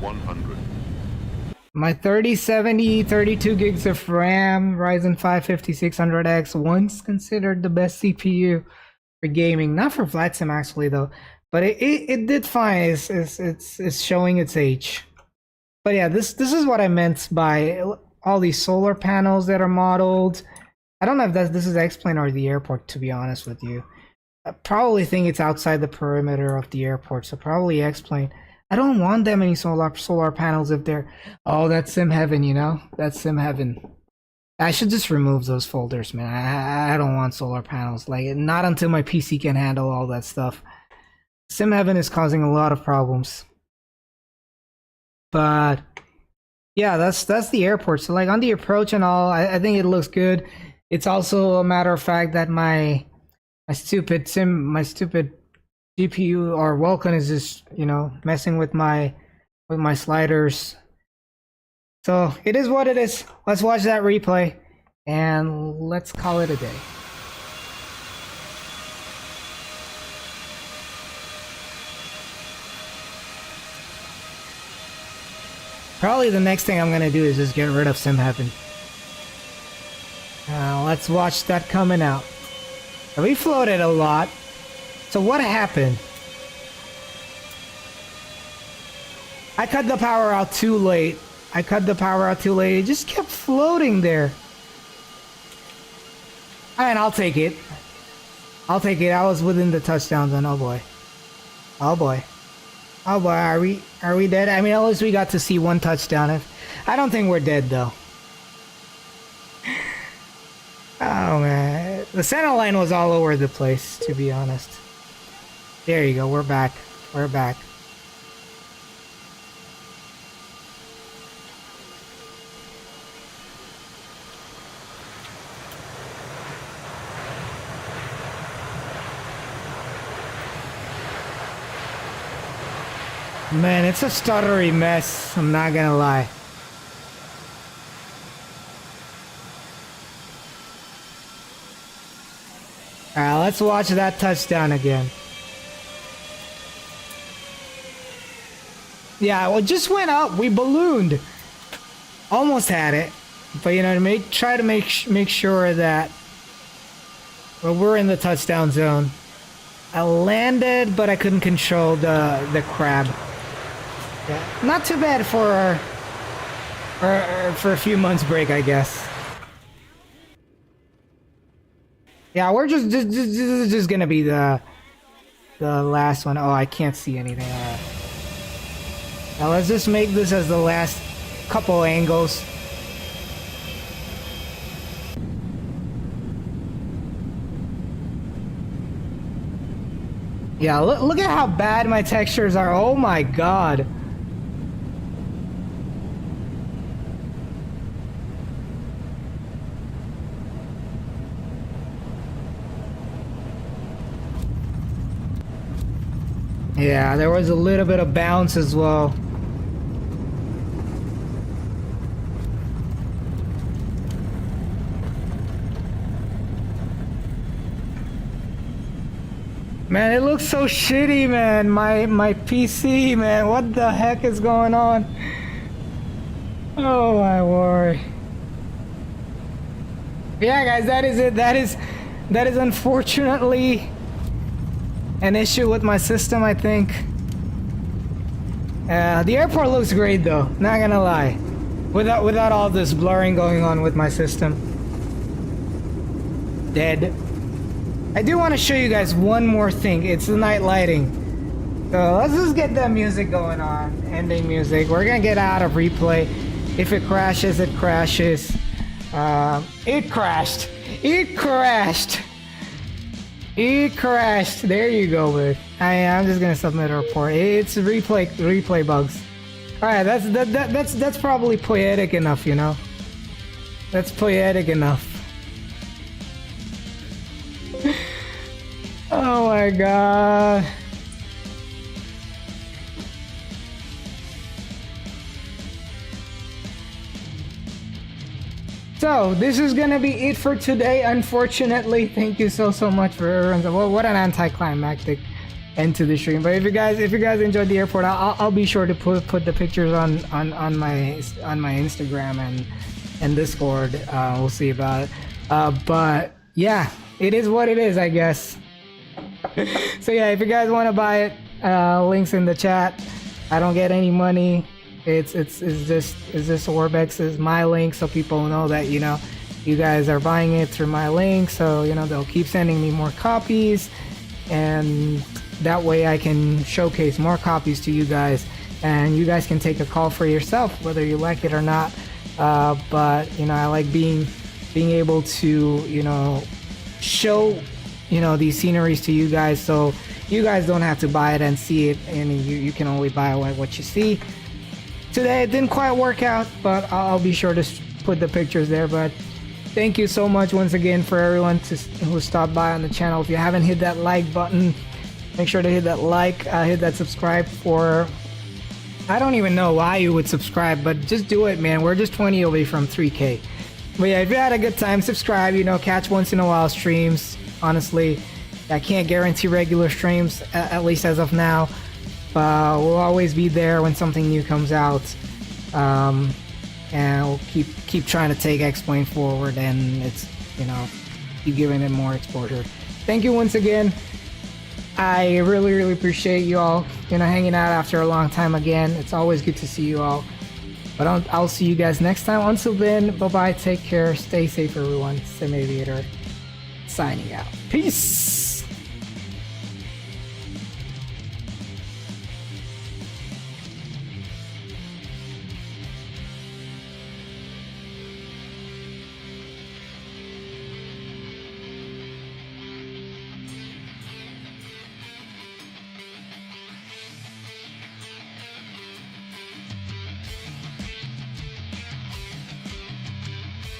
100. My 3070, 32 gigs of RAM, Ryzen 5 5600X, once considered the best CPU for gaming. Not for FlightSim actually though, but it did fine. It's showing its age. But yeah, this is what I meant by all these solar panels that are modeled. I don't know if this is X-Plane or the airport, to be honest with you. I probably think it's outside the perimeter of the airport, so probably X-Plane. I don't want that many solar panels if they're... Oh, that's sim heaven, you know? That's sim heaven. I should just remove those folders, man. I don't want solar panels. Like, not until my PC can handle all that stuff. Sim heaven is causing a lot of problems. But yeah, that's the airport. So like on the approach and all, I think it looks good. It's also a matter of fact that my stupid GPU or Vulkan is just, you know, messing with my sliders. So it is what it is. Let's watch that replay and let's call it a day. Probably the next thing I'm gonna do is just get rid of sim heaven. Let's watch that coming out. We floated a lot. So what happened? I cut the power out too late. It just kept floating there. Alright, I'll take it. I was within the touchdown zone. Oh boy. Oh boy, are we dead? I mean, at least we got to see one touchdown. I don't think we're dead though. Oh man, the center line was all over the place, to be honest. There you go, we're back. Man, it's a stuttery mess, I'm not gonna lie. Alright, let's watch that touchdown again. Yeah, well, it just went up. We ballooned. Almost had it. But, you know, try to make sure that... Well, we're in the touchdown zone. I landed, but I couldn't control the crab. Yeah, not too bad for a few months break, I guess. Yeah, we're just gonna be the last one. Oh, I can't see anything. Alright. Now let's just make this as the last couple angles. Yeah, look at how bad my textures are. Oh my god. Yeah, there was a little bit of bounce as well. Man, it looks so shitty, man. My PC, man. What the heck is going on? Oh my word. Yeah, guys, that is it. That is unfortunately an issue with my system, I think. The airport looks great though, not gonna lie. Without all this blurring going on with my system. Dead. I do want to show you guys one more thing. It's the night lighting. So let's just get that music going on. Ending music. We're gonna get out of replay. If it crashes, it crashes. It crashed. It crashed. It crashed. There you go, bud. I'm just gonna submit a report. It's replay bugs. All right, that's probably poetic enough, you know. That's poetic enough. Oh my god. So this is gonna be it for today, unfortunately. Thank you so much for everyone. Well, what an anticlimactic end to the stream. But if you guys enjoyed the airport, I'll be sure to put the pictures on my Instagram and Discord. We'll see about it. But yeah, it is what it is, I guess. So yeah, if you guys want to buy it, links in the chat. I don't get any money. It's just Orbex's my link, so people know that, you know, you guys are buying it through my link. So, you know, they'll keep sending me more copies, and that way I can showcase more copies to you guys, and you guys can take a call for yourself whether you like it or not. But you know, I like being able to, you know, show, you know, these sceneries to you guys, so you guys don't have to buy it and see it, and you can only buy what you see. Today it didn't quite work out, but I'll be sure to put the pictures there. But thank you so much once again for everyone who stopped by on the channel. If you haven't hit that like button, make sure to hit that like, hit that subscribe for, I don't even know why you would subscribe, but just do it, man. We're just 20 away from 3K. But yeah, if you had a good time, subscribe, you know, catch once in a while streams. Honestly, I can't guarantee regular streams, at least as of now. We'll always be there when something new comes out, and we'll keep trying to take X-Plane forward, and it's, you know, keep giving it more exposure. Thank you once again. I really appreciate you all, you know, hanging out after a long time again. It's always good to see you all. But I'll see you guys next time. Until then, bye bye, take care, stay safe everyone. Sim Aviator signing out. Peace.